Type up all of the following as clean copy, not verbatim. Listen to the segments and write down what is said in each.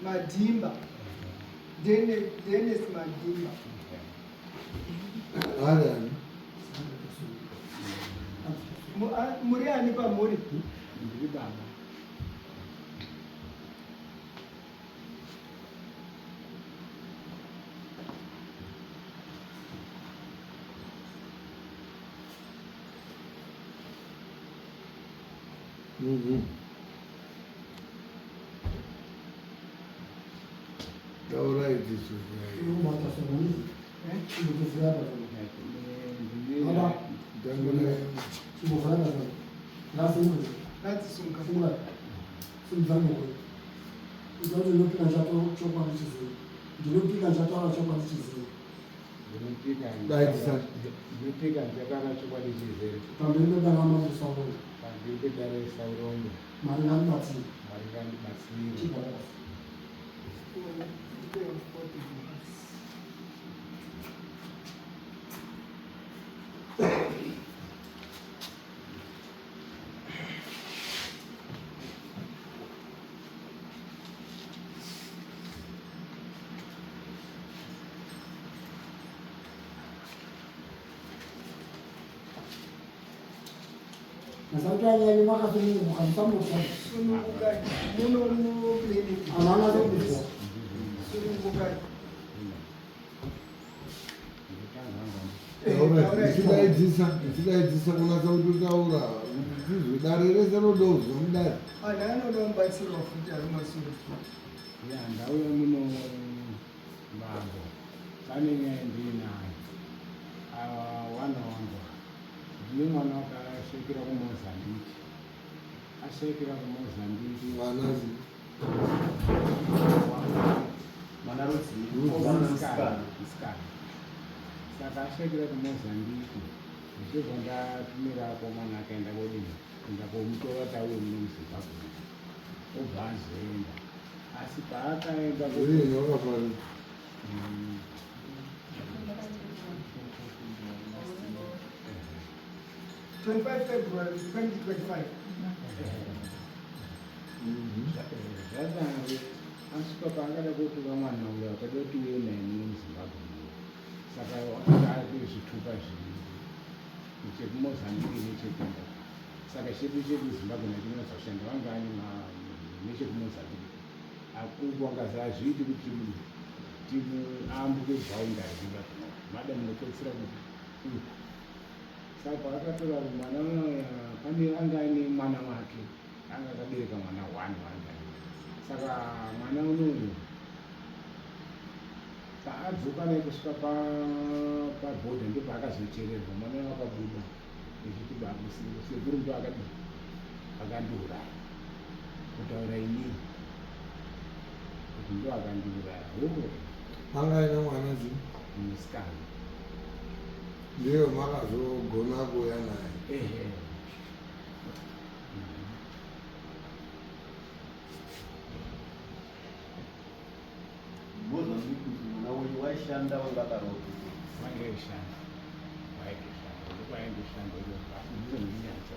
Madimba. Dennis Madimba. Muri ani pa muri. Ndiri baba. Ahora es eso. Isidayedzisa kunatsa kutaura dare rese rodozwa mudare Ana anonombatsirwa futi ari masure. Ndau yemuno Mbambo pane nyaya ndinayo wanoondwa ndine mwana wakashekera kuMozambique ashekera kuMozambique mwanazi Musikana saka ashekera kuMozambique ndichibva ndatumirapo mwana akaenda kodini kuenda komutora tauye muno muZimbabwe obva azoenda asi paakaenda wakafana 25 February 2025. Zvadaro asvika paangada kutora mwana uyo akada kuti uye naye muno muZimbabwe saka akanga ari zvitupa zviviri nechekuMozambique nechekunda saka chedu Zimbabwe nachinoza kushanda vanga ane nechekuMozambique akuru wangazi hazviiti kuti aambuke boundary Zimbabwe mada munopedzisira kuti saka paakatora mwana unoya pane anga ane mwana wake anga akabereka mwana 1 wanga saka mwana unoyu paadzoka naye kusvika pabhodha ndopaakazochererwa mwana wakabuda echiti sekuru ndo akandiuraya kutaura inini kuti ndo akandiuraya hoko anga aina mwana zi musikana ndiyo makazogona kuuya naye waishanda wangakaroti wangeishanda waingishanda ndizondinyatsa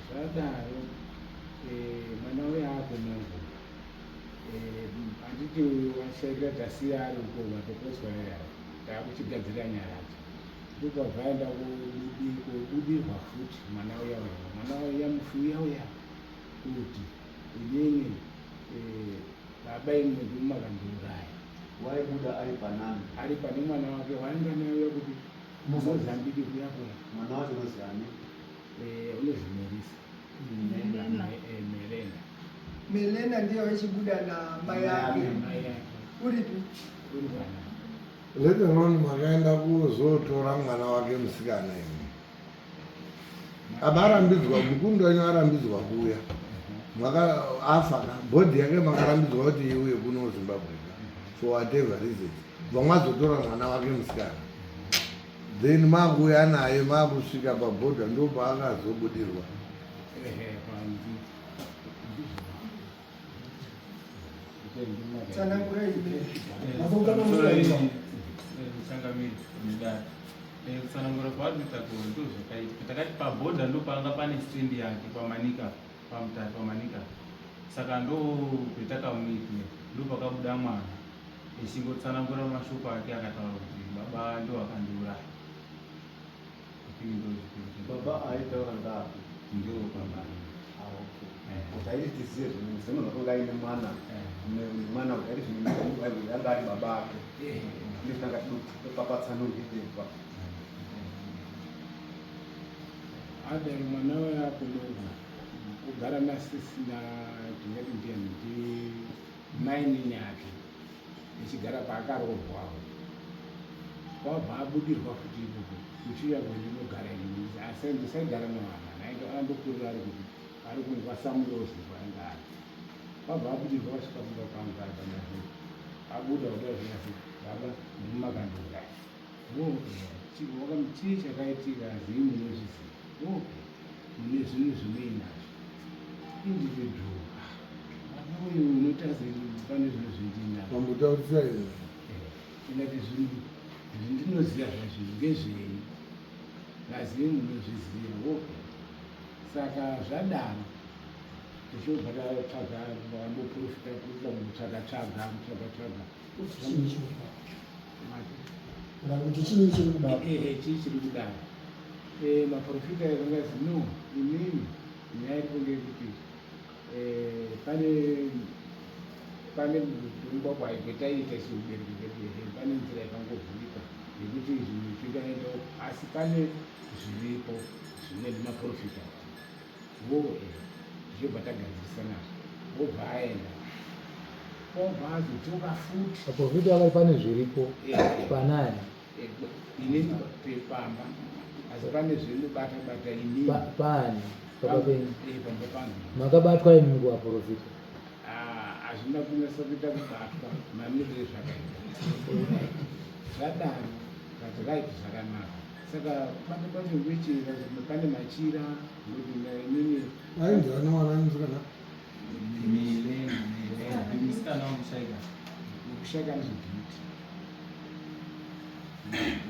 zvadaro mwana uyo aakunongo handiti washaikira tasiya ari uko matopozwa taakuchigadzira nyaradzo ndokabva aenda kobudirwa futi mwana uya mwana uya mufuya uya kuti inini baba imwe ndimumakandiuraya waibuda ari panani ari pane mwana wake waanga naye kuti Mozambique kuya mwana wacho unozani unozimerisa Melena ndiyo achibuda na mai yake. Uripi? Uri pana. Leta noni makaenda kuzotora mwana wake musikana ine abarambidzwa mukundo ino arambidzwa kuya mwaka afaka bhodhi yake makarambidzwa kuti iuye kuno Zimbabwe for whatever reason vamwazotora mwana wake musikana then makuya naye makusvika pabhodha ndo paakazobudirwa Tsanangura ine. Musangamiri mudari. Kutsanangura kwaarikuita kuntu zvakaita. Takati pabhodha ndopanga pane stendi yake pamanika pamanika. Saka ndopetakamuitira ndopakabuda mwana. Echingotsanangura mashoko ake akataura kuti baba ndo akandiuraya. Baba aitaura ngapi? Ndio baba. Utaiti zero nisema nakonga ine mwana. Mwana ukari zvimwe yanga ari baba ake. Nditanga kuti papa tsanungidwa. Adari mwana wako ndoga kugara nasisina tingati ndi maini yake ichigara paakaroorwawo wabva abudirwa kuti kuchiya kwendinogara ini asi ndisaigara nevana naito andokurira ari kuti ari kunzwa samurozi kwaanga ari wabva abudirwa vasvikafunga kwangara panazvo abuda kuda zvinasi baba ndimumakandogara chii chakaitika zii munozviziva mune zvinhu zvinoinazvo individual uyu unotaze pane zvinhu zvindinazvo Pambutaurisa ine. ingati zvinhu zvindinoziva zvazvinhu ngezvei ngazii munozviziva saka zvadaro tichobva tatsvaga vandoprofita kuita mutsvaga Kuti chini chiri kudaro. chii chiri kudaro maprofita akangazi no inini nyaya iri kunge kuti pane mutombo waitaita chiubereki pane nzira yakangovhurika yekuti zvinhu zvingaenda asi pane zviripo zvine maprofita zvichobva tagadzirisa nazvo wobva aenda obva azochoka futi Maprofita akati pane zviripo panani inini pamba asi pane zvinobata inini pani pamba penyu pamba pangu makabatwa imi kuvaprofita hazvina kunasa kuita kubatwa mamirire zvakaita zvadaro kati raiti zvakanaka saka bata pacho wechera pane machira kuti inini Ainzana mwana musikana. Musikana wamushaika. mukushaka nezvebhiti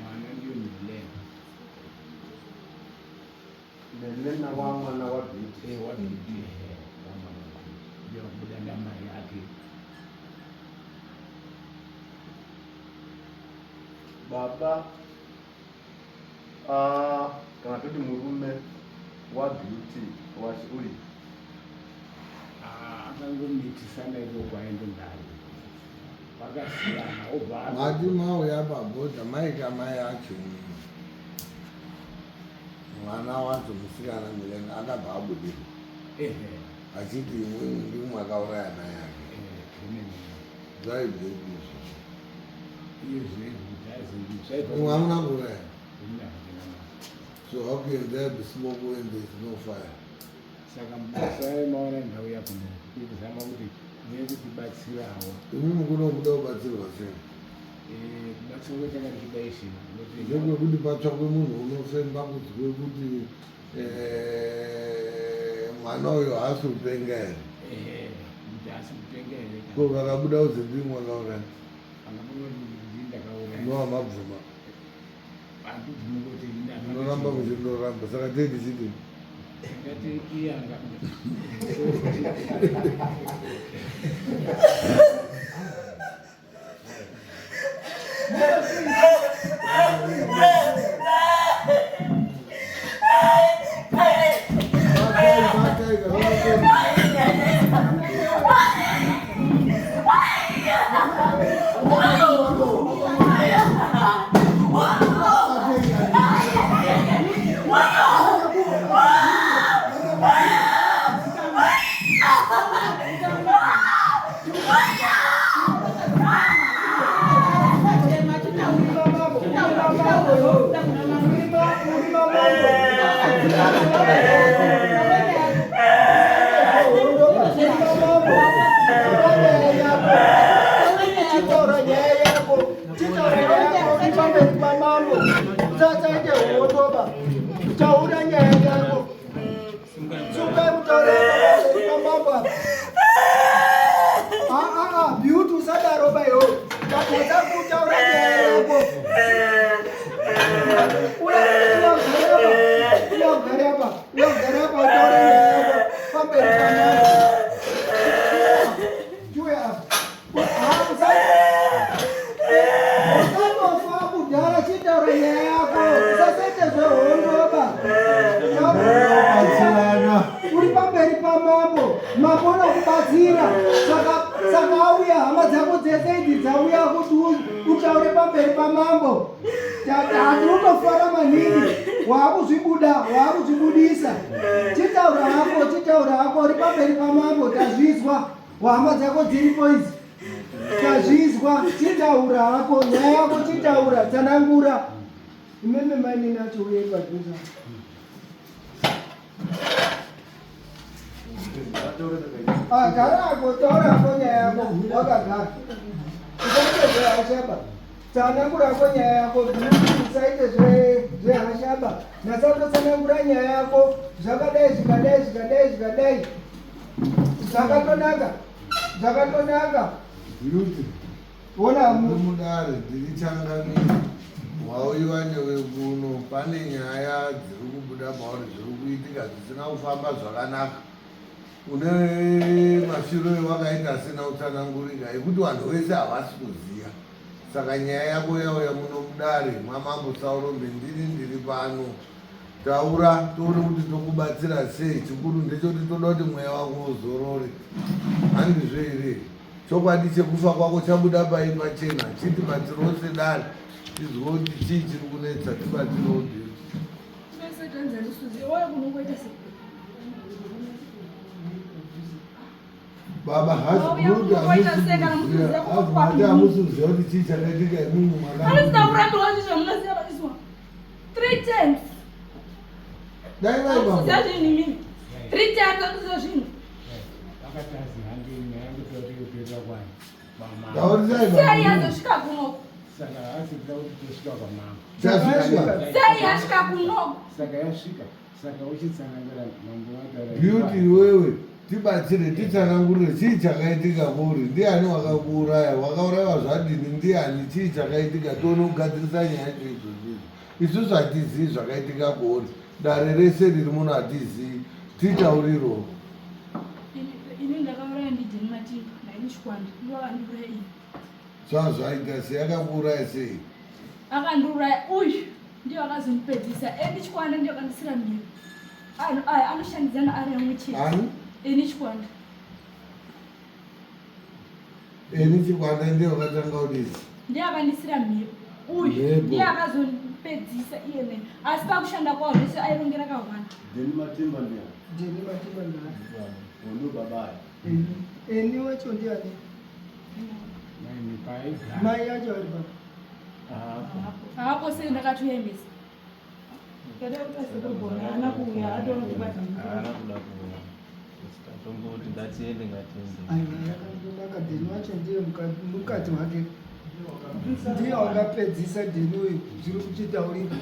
mwana ndiyo milena Nelena wa mwana wa Biti. wabhiti ndio kubuda ndamari yake Baba kana toti murume wa Beauty uri akangomitisana ikoko aende mbari vakasiyana obva Mati mauya pabhodha maika mai acho. Mwana wacho musikana Milena akabva abudirwa. Achiti imweni ndimwe akauraya mai ake. Zvaibve izvo. Imwe hamuna kuuraya. So how can there be smoke when there is no fire? saka musai maona ndau yakuno kuzama kuti nekutibatsirawo Imimi kunobuda kubatsirwa sei? kubatsira kwetanga tichibaishina Ndokwekuti patsvakwe munhu unofemba kuzwe kuti mwana uyo haasi kupenga here. kuti asi kupenga here Ko vakabuda kuzi ndimwe akauraya. ndakauraya Nova mabvuma. handibvumi kuti Munoramba muchindoramba saka tei tichiti ngati iyanga Suka makona kubatsira saka auya hama dzako dzese idzi dzauya kuti utaure pamberi pamambo hatotofara maningi waakuzvibudisa chitaura hako uri pamberi pamambo tazvizwa hama dzako dziripo idzi tazvizwa chitaura hako nyaya yako chitaura tsanangura imeme maini nacho uye padhuza garako taurako nyaya yako wakagara usaite zvehashaba tsanangurako nyaya yako usaite zvehashaba nasatotsanangura nyaya yako zvakadai zvikadai zvakatonaka ona mudare ndirichanganyira wauyiwa newe kuno pane nyaya dziri kubuda mauri zviri kuitika zvisina kufamba zvakanaka une mashiro ewakaita asina kutsanangurika ekuti vanhu vese havasi kuziva. Saka nyaya yako yauya muno mudare mwamambo Saurombe ndiri pano taura toone kuti tokubatsira sei. Chikuru ndechoti toda kuti mweya wako uzorore. Handizvo here chokwadi chekufa kwako chabuda pai pachena chitibatsirawo sedare tizwe kuti chii chiri kunetsa tibatsirawo baba hati hamusi kuziva kuti chii chakaitika imimi dai vai baba beauty wewe tibatsire titsanangurire chii chakaitika kuri. Ndiani wakakuuraya wakaurayiwa zvadini ndiani chii chakaitika tione kugadzirisa nyaya yacho izvozvi. Isusu hatizivi zvakaitika kuri dare rese riri muno hatizivi titaurirowo. Zvazvaita sei akakuuraya sei? Akandiuraya uyu ndiyo akazondipedzisa eni Chikwanda ndiyo akandisira mhiri anoshandidzana ari amwe chete eni Chikwanda ndiyo akatanga kudisi ndiyo akandisira mhiri uyu ndiyo akazondipedzisa iyene asi pakushanda kwawo zvese airongera kahwana eni wacho ndiani mai yacho ari pa hapo sei ndakatoemesa kada kutasekogona ana kuuya atona kubata tomboti ngatiende yakanaka dheni wacho ndiye mukati wake ndiye wakapedzisa dheni uyu zviri kuchitaurika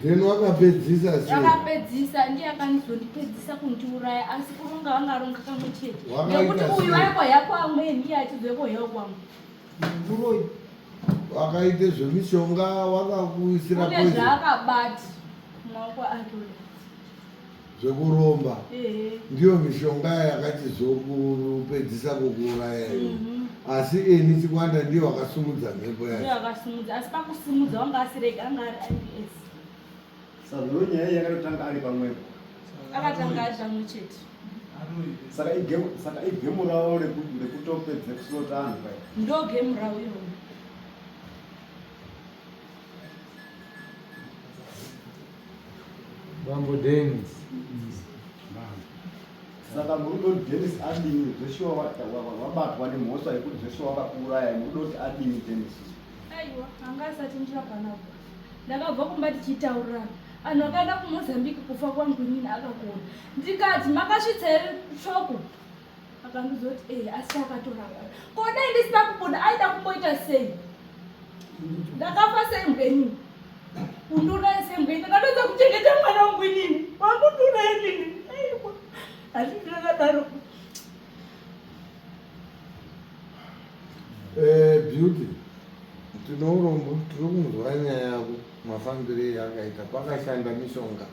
dheni wakapedzisa akapedzisa ndiye akanizondipedzisa kundiuraya asi kuronga vangaronga kamwe chete nekuti uyu aikoyako amweni iye achizoikoyawo kwangu nguroyi wakaite zvemishonga wakakuisira kune zvaakabati maoko atore zvekuromba ndiyo mishonga yakachizokupedzisa kukuuraya asi eni Chikwanda ndiyo wakasumudza mhepo yacho. Ndiyo akasumudza asi pakusumudza wanga asirega anga ari IBS. Saka iyo nyaya yakatotanga ari pamwepo Akatanga ari pamwe chete. Saka igemu rawo rekutopedze kuslota anhu pai. Ndo gemu rawo irona. Bambo Dennis. Saka murudo Dennis adini zveshuwa wabatwa nemhosva yekuti zveshuwa wakakuuraya murudo kuti adini Dennis. Aiwa, anga asati ndirapanapa. Ndakabva kumba tichitaurana. Anhu akaenda kuMozambique kufa kwangu inini akakona. Ndikati makasvitsa here shoko? Akandizoti asi akatorapa. Kona ndisina kubuda aida kumboita sei? Ndakafa sei mgenyu? Undura sei mgenyu? Ndakatoza kuchengeta mwana wangu inini. Wangundura inini. Aiwa. Asi ndakadaro. Beauty. Tinourombo tiri kunzwa nyaya yako mafambire yakaita kwakashanda mishonga.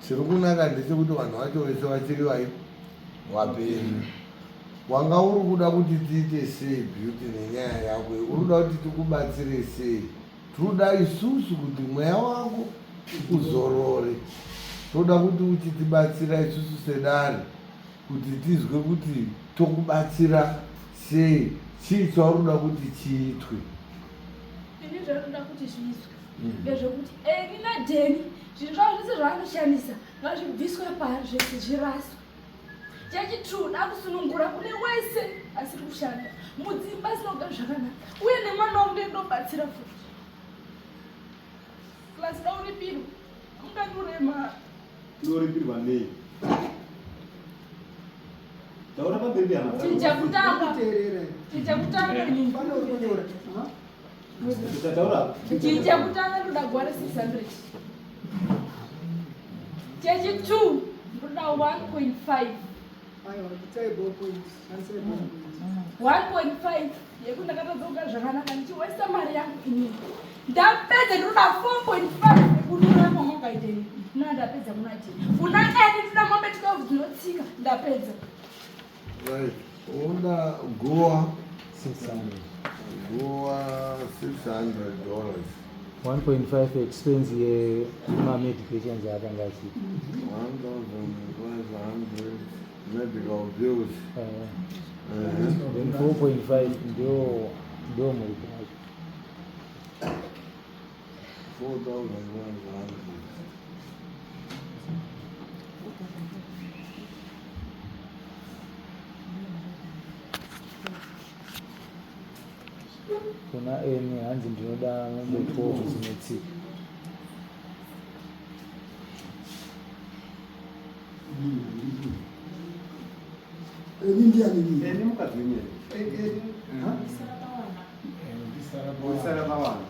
Chiri kunaka ndechekuti vanhu vacho vese vachiri vapenyu. Wanga uri kuda kuti tiite sei Beauty nenyaya yako? Uri kuda kuti tikubatsire sei? Tinoda isusu kuti mweya wako uzorore. Toda kuti uchitibatsira isusu sedare kuti tizwe kuti tokubatsira sei, chii chaurikuda kuti chiitwe. ini zvainoda kuti zviizwe ngezvekuti eni naDheni zvinhu zvavo zvese zvaanoshandisa ngazvibviswe pari, zvese zviraswe. Chechi2 da kusunungura kune wese asiri kushanda mudzimba sinogara zvakanaka uye nemwana wangu ndobatsira futi. Klasi dauripirwa unganurema Inoripirwa nei? Taura mabhebhi ana. chichakutanga Teerera. chichakutanga nyumba Pane uri kunyora. Taura. chichakutanga ndoda gwara 600 chechi2 ndoda 1.5 Aiwa, table point. Answer point. 1.5 yekundakatadza kugara zvakanaka ndichiwesta mari yangu inini ndapedza ndoda 4.5 yekunura kwamwakaitei na ndapedza kuna Dheni kuna eni ndina mombe 12 dzinotsika ndapedza. Right. Una goa 600. goa $600. 1.5 expense yema-medications akanga achiita. 1,500 medical bills. Then 4.5 ndio mlipo wacho. 4,100. Kuna eni hanzi ndinoda ng'ombe 12 dzinotsika. Eni mukadzi wenyere. Usara bawani.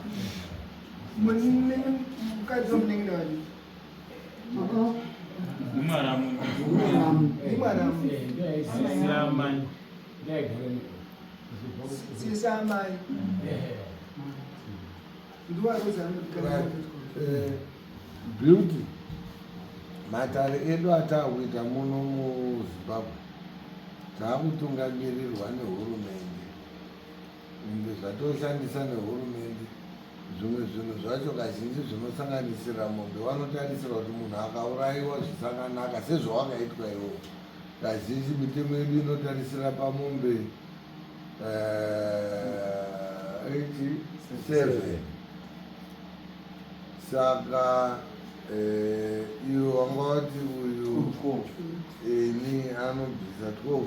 Mukadzi womunenge wani. Umaramu. Imwaramu. Sisamani. Sisamai. Beauty. Matare edu atakuita muno muZimbabwe taakutungamirirwa nehurumende, ende zvatoshandisa nehurumende. Zvimwe zvinhu zvacho kazhinji zvinosanganisira mombe vanotarisira kuti munhu akaurayiwa zvisakanaka sezvawakaitwa iwo. Kazhinji mitemo yedu inotarisira pamombe 87. Saka iwe wanga wati uyu eni anobvisa 12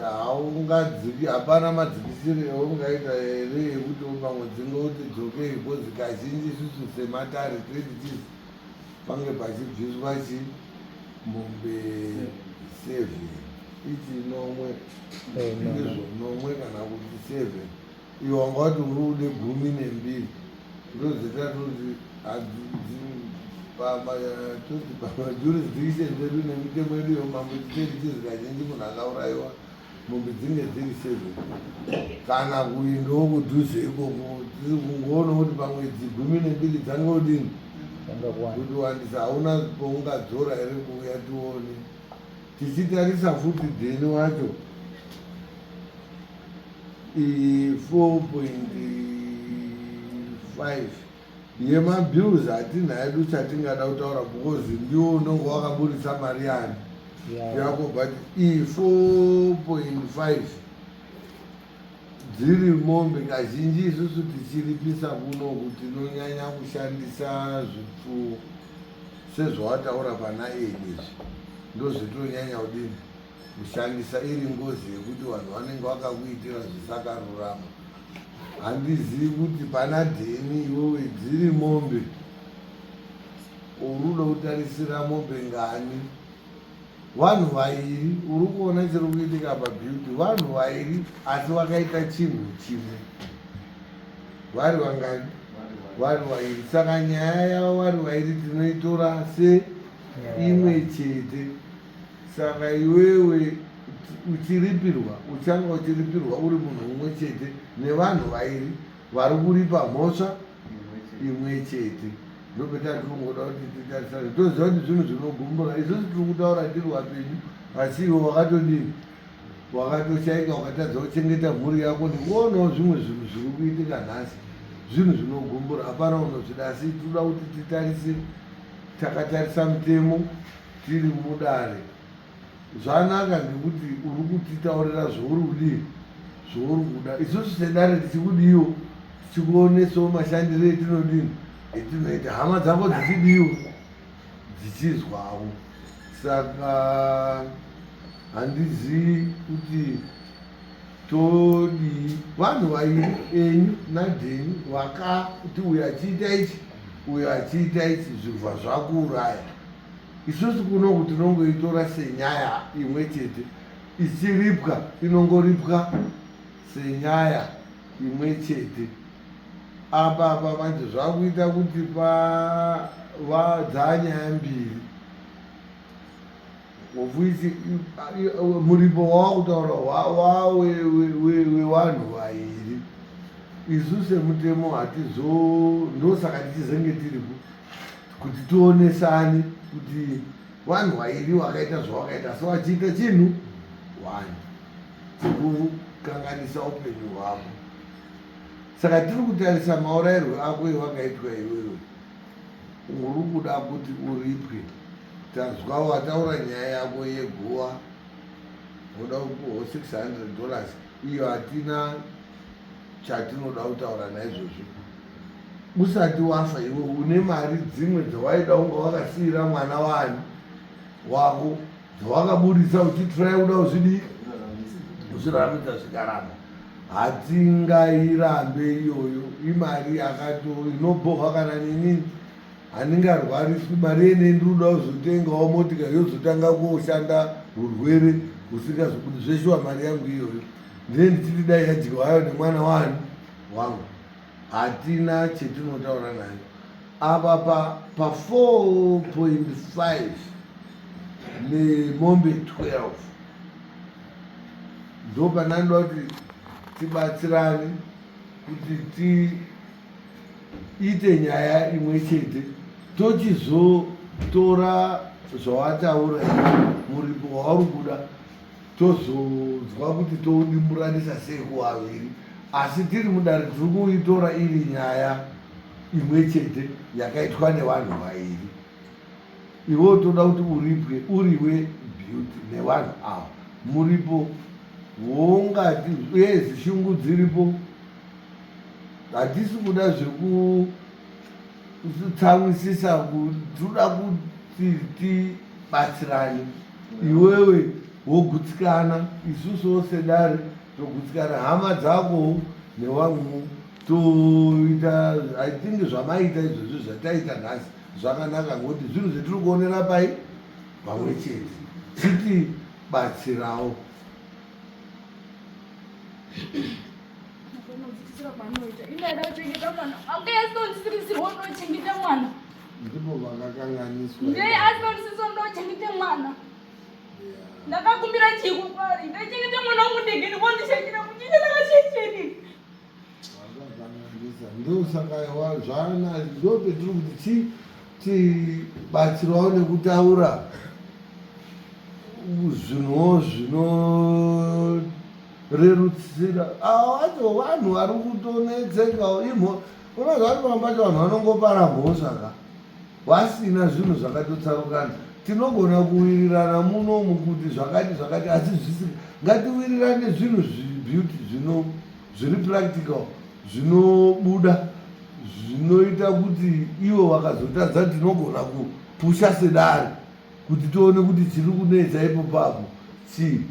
haungadziki, hapana madzikisiro eungaita here ekuti pamwe dzingoti dzokei, because kazhinji isusu sematare credits pange pachibviswa mombe 7 ichi nomwe nomwe kana kuti 7. Iwe wanga wati uri ude 12 ndozita kuti pamajurisdiction edu nemitemo yedu yomamutitetichizi kazhinji munhu akaurayiwa mombe dzinge dziri 7 kana kuindawo kudhuze ikoko tiri kungoona kuti pamwedzi 12 dzangodini kuti wandisa hauna poungadzora here kuuya tione. Tichitarisa futi Dheni wacho 4.5 yemabills hatina yedu chatingada kutaura because ndiwo unonge wakaburitsa mari yani yako, but 4.5 dziri mombe kazhinji isusu tichiripisa kuno kuti tinonyanya kushandisa zvipfuwo sezvawataura pana izvi ndozvitonyanya kudini kushandisa iri ngozi yekuti vanhu vanenge vakakuitira zvisakarurama. Handizivi kuti pana Dheni iwewe dziri mombe uruda kutarisira mombe ngani, vanhu vairi uri kuona chiri kuitika paBeauty, vanhu vairi asi vakaita chinhu chimwe, vari vangani? Vari vairi. Saka nyaya yavo vari vairi tinoitora seimwe chete. Saka iwewe uchiripirwa uchanga uchiripirwa uri munhu umwe chete nevanhu vairi vari kuripa mhosva imwe chete. Ndopeta tiringoda kuti titarisane toziva kuti zvinhu zvinogumbura. Isusu tiri kutaura tiri vapenyu, asi iwe wakatodini, wakatoshaika, ukatadza kuchengeta mhuri yako. Ndikuonawo zvimwe zvinhu zviri kuitika nhasi, zvinhu zvinogumbura, hapana unozvida. Asi tinoda kuti titarise, takatarisa mitemo tiri mudare zvanaka ngekuti uri kutitaurira zvouri kudii zvouri kuda isusu sedare tichikudiwo tichikuonesawo mashandiro etinodini etinoita hama dzako dzichidiwo dzichizwawo saka handizii kuti todi vanhu vairi enyu nadhenyu kuti uyo achiita ichi uyo achiita ichi zvibva zvakuuraya isusu kunoku tinongoitora senyaya imwe chete ichiripwa inongoripwa senyaya imwe chete apa manje zvakuita kuti dzanyaya mbiri ofuisi muripo wawakutaura wevanhu vairi isu semutemo ndosaka tichizenge tiripo kuti tionesane kuti vanhu vairi vakaita zvavakaita so vachiita chinhu one tikukanganisa upenyu hwavo saka tiri kutarisa maurayirwo ako evakaitwa iwewe uri kuda kuti uripwe tanzwa wataura nyaya yako yeguva unoda kupiwa $600 iyo hatina chatinoda kutaura naizvozvo usati wafa iwe une mari dzimwe dzawaida kunga wakasiyira mwana wani wako dzawakabudisa uchitrai kuda kuzvidii kuzviraramidza zvikaramba hatingairambe iyoyo imari inobhohwa kana ninini handingarwariswi mari yene ndiruda kuzotengawo motika yozotanga kuoshanda urwere usingazobudi zveshuwa mari yangu iyoyo ndee ndichiti dai yadyiwayo nemwana wani wangu hatina chetinotaura nayo apa pa4.5 nemombe 12 ndo panandoda kuti tibatsirane kuti tiite nyaya imwe chete tochizotora zvawataura muripo wauri kuda tozozwa kuti toudimburanisa sei kuvaviri asi tiri mudare tiri kuitora iri nyaya imwe chete yakaitwa nevanhu vairi iwo toda kuti uripwe uriwe beauty nevanhu ava muripo wongati uye zishungu dziripo hatisi kuda zvekutsamwisisa toda kuti tibatsirane iwewe wogutsikana isusuwo sedare togutsikana hama dzako newangu toita aitingi zvamaita izvozvo zvataita nhasi zvakanaka ngokuti zvinhu zvetiri kuonera pai pamwe chete titibatsirawo ndipo vakakanganiswa ndakakumbira chiko kwari ndachengete mwana wangu ndege ndikondishekera kuchine ndakashekeni vakakanganisa ndosaka zvana ndopetiri kuti tibatsirawo nekutaura zvinhuwo zvinorerutsira wacho vanhu vari kutonetsekawo unozva kuti pamba pacho vanhu vanongopara mhosva vasina zvinhu zvakatotsarukana tinogona kuwirirana munomu kuti zvakati asi ngatiwirirane zvinhu zvebeauty zviri practical zvinobuda zvinoita kuti ivo vakazotadza tinogona kupusha sedare kuti tione kuti chiri kunetsa ipo papo chii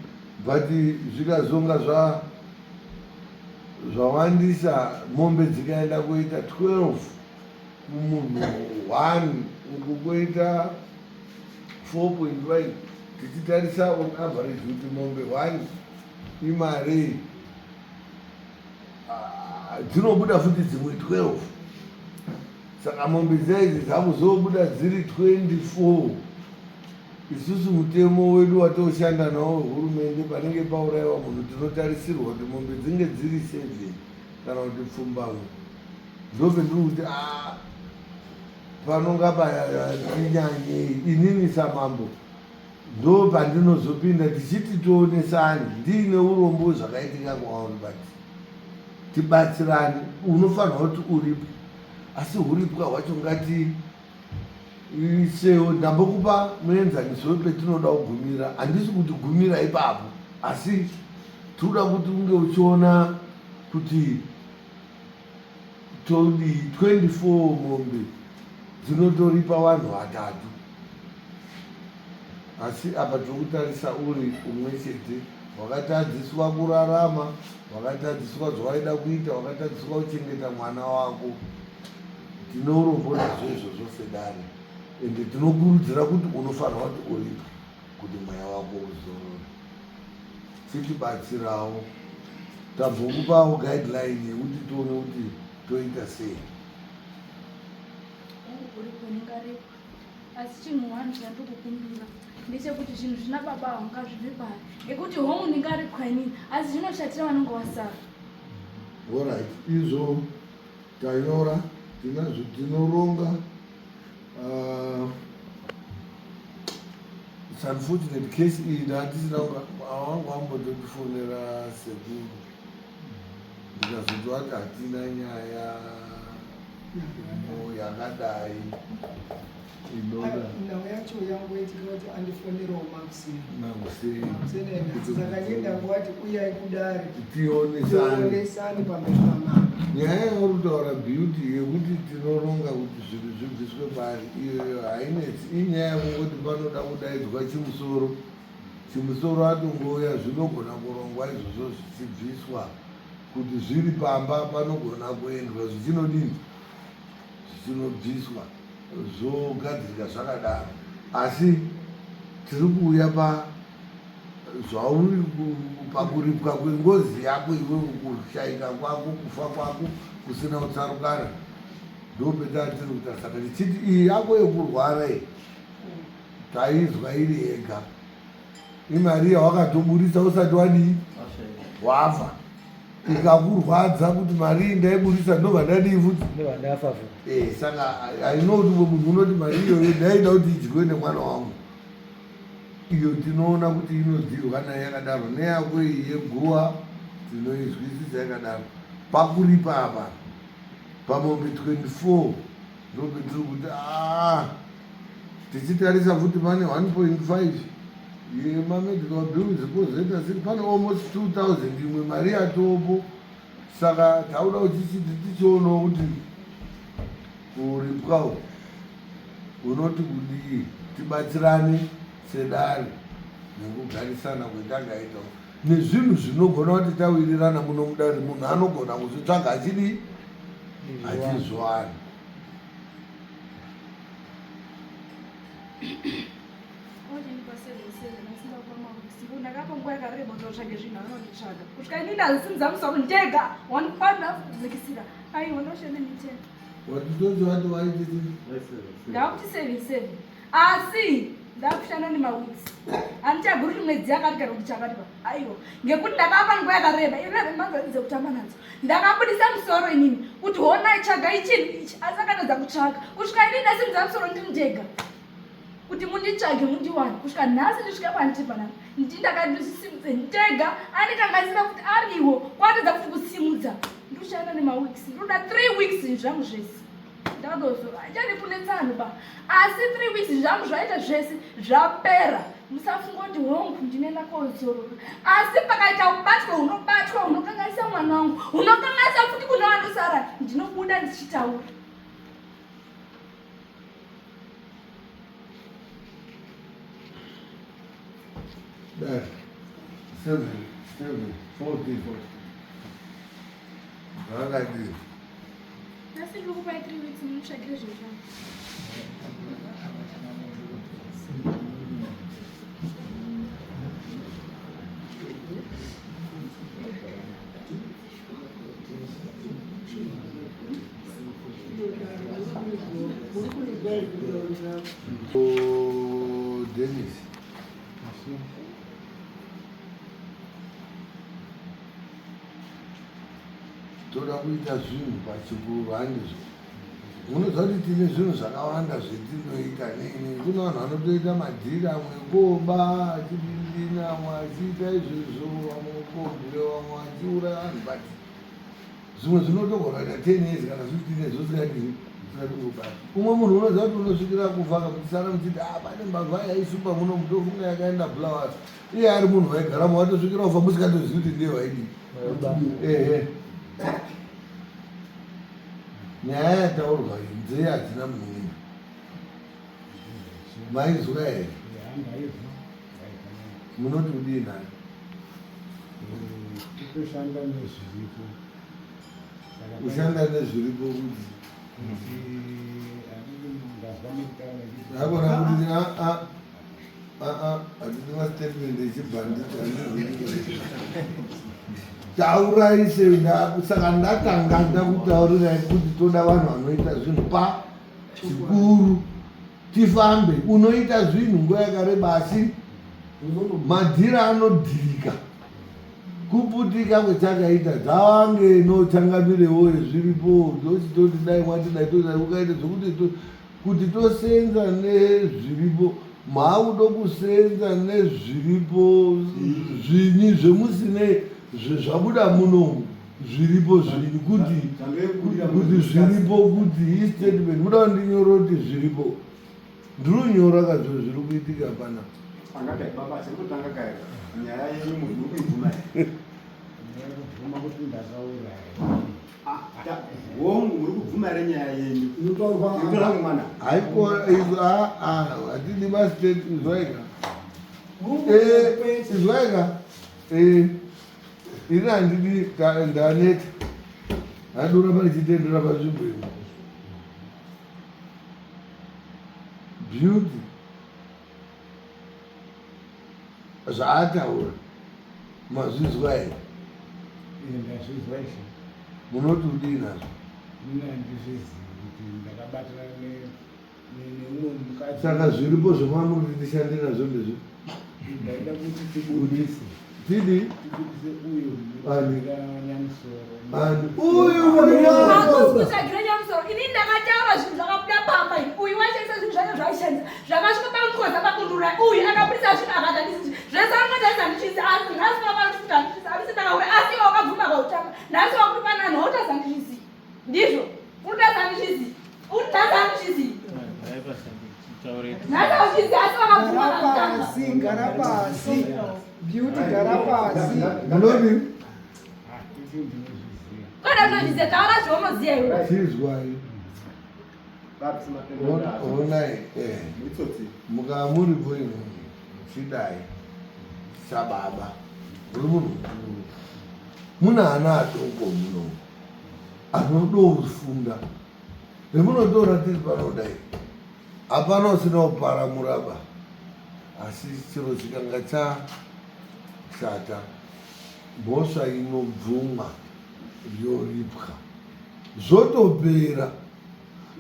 but zvikazonga zvawandisa mombe dzikaenda kuita 12 kumunhu 1 uku kuita 4.5 tichitarisa on average kuti mombe 1 imari dzinobuda futi dzimwe 12 saka mombe dzaidzi dzakuzobuda dziri 24 isusu mutemo wedu watoshanda nawo hurumende panenge paurayiwa munhu tinotarisirwa kuti mombe dzinge dziri 7 kana kuti pfumbamwe ndopendiri kuti panonga patinyanyei inini samambo ndo pandinozopinda tichiti tionesani ndiine urombo zvakaitika kwauri but tibatsirane unofanirwa kuti uripo asi uripwa hwacho isewo ndambokupa muenzaniso wepetinoda kugumira. Handisi kuti gumira ipapo, asi tinoda kuti unge uchiona kuti todi 24 mombe dzinotoripa vanhu vatatu, asi apa tinokutarisa uri umwe chete, wakatadziswa kurarama, wakatadziswa zvawaida kuita, wakatadziswa kuchengeta mwana wako. Tino urombo nazvo izvozvo sedare, ende tinokurudzira kuti unofanirwa kuti uripa kuti mweya wako uzorora. Chitibatsirawo, tabvokupawo guideline yekuti tione kuti toita sei. Asi chinhu wani chandikukumbira ndechekuti zvinhu zvina baba vangu ngazvibve pari, ngekuti hongu ndingaripwa inini asi zvinoshatira vanonge vasara. Alright, izvo tanyora, tinazvo tinoronga. It's unfortunate case iyi ndatisina wambototifonera sekuru ndikazoti wati hatina nyaya yakadai inoda nhau yacho yangoitika kuti andifonerawo Makuseni saka ndangowati uyai kudare tionesane pamberi pamama. nyaya yauri kutaura beauty yekuti tinoronga kuti zvinhu zvibviswe pari iyoyo hainetsi. Inyaya yekungoti panoda kudaidzwa chimusoro atongouya zvinogona kurongwa izvozvo zvichibviswa kuti zviri pamba panogona kuendwa zvichinodini zvichinobviswa zvogadzirika zvakadaro. Asi tiri kuuya zvauri pakuripwa kwengozi yako iwe, kushayika kwako, kufa kwako kusina kutsarukana, ndopetati tiri kuita. Saka tichiti iyi yako yekurwara iyi taizwa iri yega, imari yawakatoburisa usati wadii wafa, ikakurwadza kuti mari iyi ndaiburisa ndobva ndadii futi ndobva ndafa futi. Saka hainoti munhu unoti mari iyoyo ndaida kuti idyiwe nemwana wangu. Iyo tinoona kuti inodzirwa nayo yakadaro, neyako iyi yeguwa tinoizwisisa yakadaro. Pakuripa apa pamombe 24 ndopetiri kuti tichitarisa futi pane 1.5 yemamedical bills kozoita siri pane almost 2000 imwe mari yatopo. Saka tauda kuchichiti tichionawo kuti kuripwawo unoti kudii, tibatsirane sedare nekugarisana kwetangaitawo nezvinhu zvinogona kuti tawirirana muno mudare munhu anogona kuzvitsvaga achidii achizwana. ndakapa nguva yakareba kutotsvage zvinhu anonditsvaga kusvika inini hazisimudzamusa kundega wandifanira kudzikisira aiwa ndoshende mitemo watitoti wati waititi ndakuti 7 asi ndakushanda nemawiksi handichaguri kuti mwedzi yakati kana kuti chakatipa aiwa ngekuti ndakapa nguva yakareba iremanzanidze kutamba nadzo ndakabudisa musoro inini kuti honai tsvaga ichini ichi asi akanadza kutsvaga kusvika inini ndasimudza musoro ndiri ndega kuti munditsvage mundiwane kusvika nhasi ndisvika panditipanapa ndindakadisimudze ndega andikanganisira kuti ariwo kwatidza kuti kusimudza ndikushanda nemawiksi ndoda 3 weeks zvangu zvese ndadozora achanipunetsanhu ba asi 3 weeks zvangu zvaita zvese zvapera. Musafunga kuti hongu ndinenda kozorora, asi pakaita kubatwa unobatwa unokanganisa mwana wangu unokanganisa futi kuna vandosara ndinobuda ndichitaura. There, 7, 40. Rakadii. Asi ndikupai 3 weeks munotsvagire zvezvangu. Dennis. Toda kuita zvinhu pachikuru handizvo. Munoziva kuti tine zvinhu zvakawanda zvetinoita nini. Kune vanhu vanotoita madhiri, amwe koba achidindina, amwe achiita izvozvo, amwe kobhuya, amwe achiuraya vanhu, but zvimwe zvinotogona kuita 10 years kana 15 years zvisingadii umwe munhu unoziva kuti unosvikira kufa kamutisana muchiti pane mbavha yaisupa muno mutofunga yakaenda flowers iye ari munhu waigaramo watosvikira kufa musikatozivi kuti ndiye waidii. Ehe, nyaya yataurwa nzee hadzina munhu maizwa here munoti kudii nayo kutoshanda nezviripo kushanda nezviripo kuti akona kuti hatiti mastatement echibhanditi tauraise saka ndatanga ndakutaurirai kuti toda vanhu vanoita zvinhu pachikuru tifambe. Unoita zvinhu nguva yakareba asi madhira anodhirika kuputika kwechakaita dzavange notangamirewo zviripo ndochitoti dai mwatidai todai ukaita zvokuti kuti tosenza nezviripo maakudo kusenza nezviripo zvini zvemusine zvabuda muno zviripo zvini kuti zviripo kuti hii statement muda kundinyora kuti zviripo ndirunyora kazvo zviri kuitika pana angadai baba sekutanga kaira nyaya yenyu munhu uri kuibvuma ndakubvuma kuti ndakaura hongu muri kubvuma here nyaya yenyu inotorwa mwana haiko hatidi mastate izwaika izwaika ini handidi ndaneta hadura pane chitendera panzvimbo ino beauty zvaataura mazvizwa here ndazvizwa izvo munoti udii nazvo ndizvizivi kuti ndakabatana neumwe mukadzi saka zviripo zvemanoti tishande nazvo ndezvi ndaida kuti tibudise tidi uyu mukagira nyamusoro akusagira nyamusoro ini ndakataura zvinhu zvakabuda pamba uyu washandisa zvinhu zvake zvaishandisa zvakasvika pamukoza pakundura uyu akabudisa zvinhu akatandisii zvese anotaisa ndichisi asi nhasi vavandifuta ndichisi avisi ndakaura asi wakabvuma kautanga nhasi wakuti pana nhotasa ndichisi ndizvo unotasa ndichisi unotasa ndichisi nhasi auchisi asi wakabvuma kautanga gara pasi beauty gara pasi munodi kana unozviziva taura zvaunoziva iwe chizwai onai mukaa muripo ino chidai sababa uri munhu mukuru muna ana adoko muno anodofunda nemunotora tiri panodai hapana usina kuparamura ba asi chiro chikanga chashata mhosva inobvumwa yoripwa zvotopera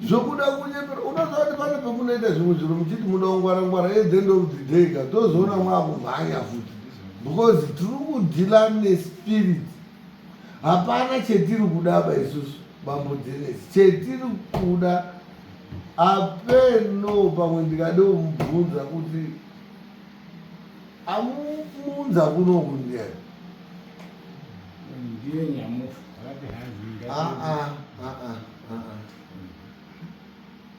zvokuda kunyepera unoziva kuti pane pemunoita zvimwe zviro muchiti muda kungwara-ngwara at the end of the day ka tozoona mwakumhanya futi because tiri kudhila nespirit hapana chetiri kuda ba isusu bambo Dennis chetiri kuda apeno pamwe ndikade kumubvunza kuti amumunza kunoku ndiani ndiye nyamufa akati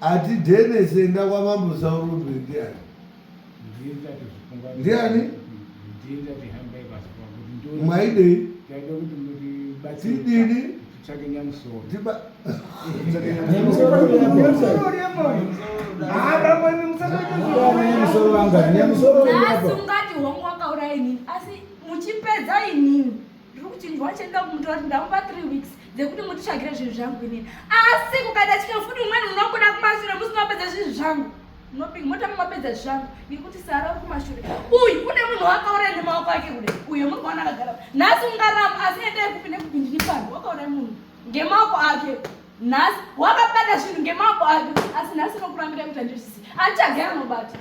ati Dennis enda kwamambo Saurumbe ndiani ndiani mwaidei tidini tsvake nyamusoro nhasi ungati hongu wakaura inini asi muchipedza inini ndiri kuchinjwa chenda kumutora kuti ndamupa 3 weeks dzekuti mutitsvagire zvinhu zvangu inini asi kukaita chike futi umweni munobuda kumashure musinopedza zvinhu zvangu motama mapedza zvangu nekuti sara uri kumashure uyu une munhu wakaura nemaoko ake kudai uyo muri kuona akagara nhasi ungarama asi endai kupi nekupi ndiri pano wakaura munhu ngemaoko ake nhasi wakabata zvinhu ngemaoko ake asi nhasi nokurambira kuti handizvisi achagara nobata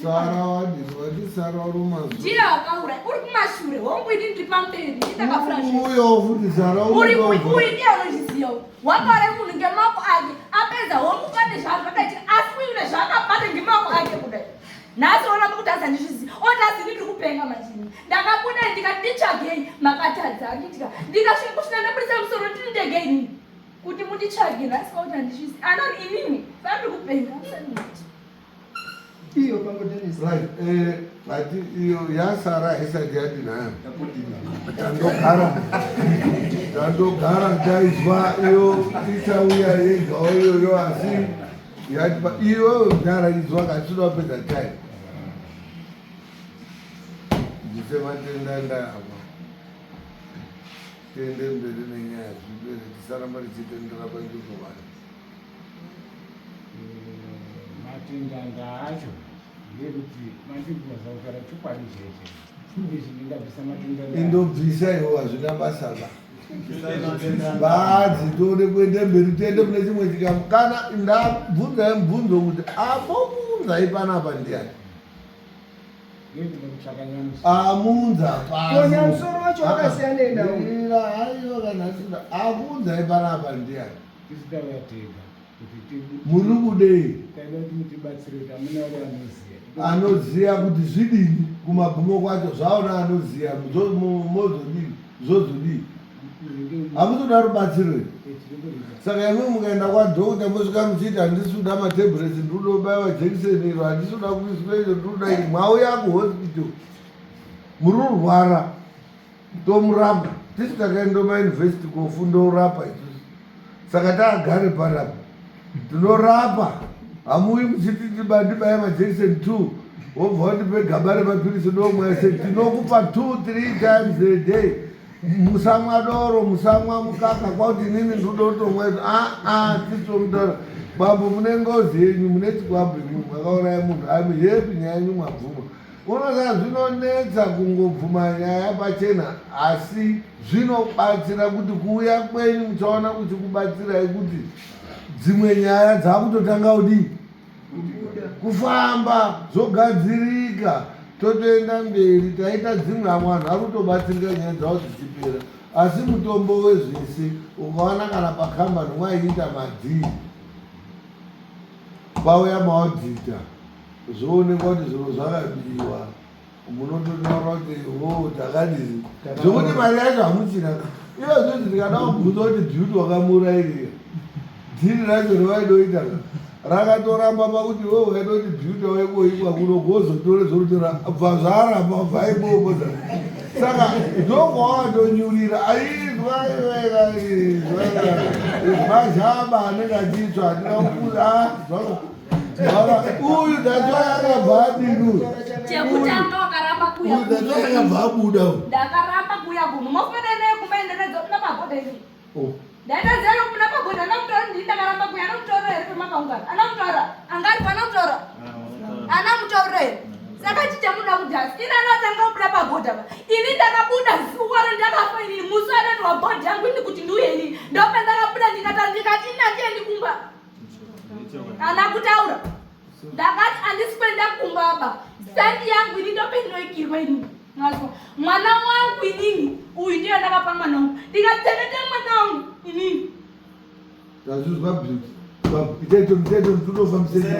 Sara wadi Sara rumazo ndira wakaura uri kumashure hongu ini ndiri pamberi ndakafura uyo futi Sara uri ndiye unozviziva wakaura munhu ngemaoko ake apedza hongu kane zvazvakaita asi uine zvaakabata ngemaoko ake kudai nhasi oramba kuti hazandizvizivi otasi ndiri kupenga machini ndakabuda ndikati nditsvagei makatadza anditika ndikasvika kusvika ndabudisa musoro ndiri ndegei kuti kunditsvagira asikakuti handisvisi anoni inini sandikupenga usaniti iyo pangotenisi Right, ati iyo yasara isati yati nayo tandogara taizwa iyo ichauya yegawo iyoyo asi yati iwewe kudhara izwa kachida kupedza time ndise matenda ndayapa tiende mberi nenyaya zvibere tisaramba tichitendera panzvimbo vanhu matenda ndaacho ndekuti mandibvunza kugara chokwadi chete izvi ndingabvisa matenda indobvisa iwo hazvina basa ba badzi tode kuende mberi tiende kune chimwe chikamu kana ndabvunzai mubvunzo kuti ambobvunzai panapa ndiani amunza konya musoro wacho wakasiyana ira haiwa kana sida abvunzai panapa ndiani tisitauya tega kuti muri kudei taida kuti mutibatsire kuti amuna vari anoziya kuti zvidini kumagumo kwacho zvaona anoziya mozodini zozodini hamutoda rubatsiro saka imwe mukaenda kwadhokota mosvika muchiti handisi kuda matebhuresi ndiri kubaiwa jekiseni iro handisi kuda kuiswa izvo ndiri kuda iri mwauya kuhospital muri kurwara tomurapa tisi takaenda mayunivhesiti kofunda urapa isusu saka taagare panapa tinorapa hamuyi muchiti ndibaya majekiseni 2 wobva wandipe gaba remapirisi domwese tinokupa 2-3 times a day musamwa doro musamwa mukaka kwakuti inini ndodotomweza tisomutaura bambo mune ngozi yenyu mune chikwabwe makauraya munhu ami yepi nyaya yenyu mwabvuma unosaa zvinonetsa kungobvuma nyaya pachena asi zvinobatsira kuti kuuya kwenyu muchaona kuti kubatsirai kuti dzimwe nyaya dzakutotanga kudii kufamba zvogadzirika totoenda mberi taita dzimwe amwe anhu ari kutobatsirika nyaya dzavo dzichipera asi mutombo wezvese ukaona kana pakambani mwaiita madhii kwauya maodhita zvoonekwa kuti zviro zvakabiwa munototaura kuti takadii zvokuti mari yacho hamuchina ivazvozvi ndikada kubvunza kuti bhiuti wakamurairira dhiri racho ravaidoitaka rakatoramba pakuti wewe ukaita kuti bhiuta waikoikwa kunogozotora zorutora bva zvaramba bva iboboza saka ndokwawatonyurira aizvazvaba anenge achitsva hatina kukuza uyu datoyakabva adinu chekutanga wakaramba kuya datoyakabva abuda ndakaramba kuya kuno mafanene kumaenderedzo kuna magodha ini ndaitazero kuna magodha anamutora ndakaramba kuya anamutora here pemakaungana anamutora angari panamutora anamutora here saka chichamuda kudhasi ini anatanga kubuda pagodha pa ini ndakabuda zuwa randakafa inini musi anani wabhodhi yangu ini kuti ndiuye inini ndope ndakabuda ndikati inatiendi kumba ana kutaura ndakati handisi kwenda kumbaba standi yangu ini ndope ndinoikirwa inini ngazwa mwana wangu inini uyu ndiyo ndakapa mwana wangu ndikatsenete mwana wangu inini tazvizwa bhiuti iteito tunofambisei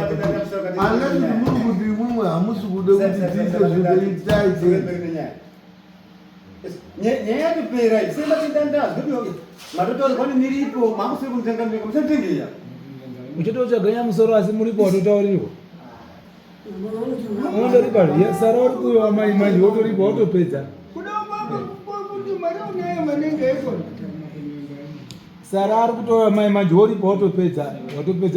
anati muri kuti mumwe hamusi kude kuti tiite zvinoitaite nyaya yatopera sematendandazvoti matotaurwa nemiripo mamusiri kumutenga musatengeya uchitotoganya musoro asi muripo watotaurirwa unondoripa sara uri kuyiwa mai manje wotoripa wotopedza kuti mari unayo manenge aifona sara ari kutoya mai manje woripa watopedza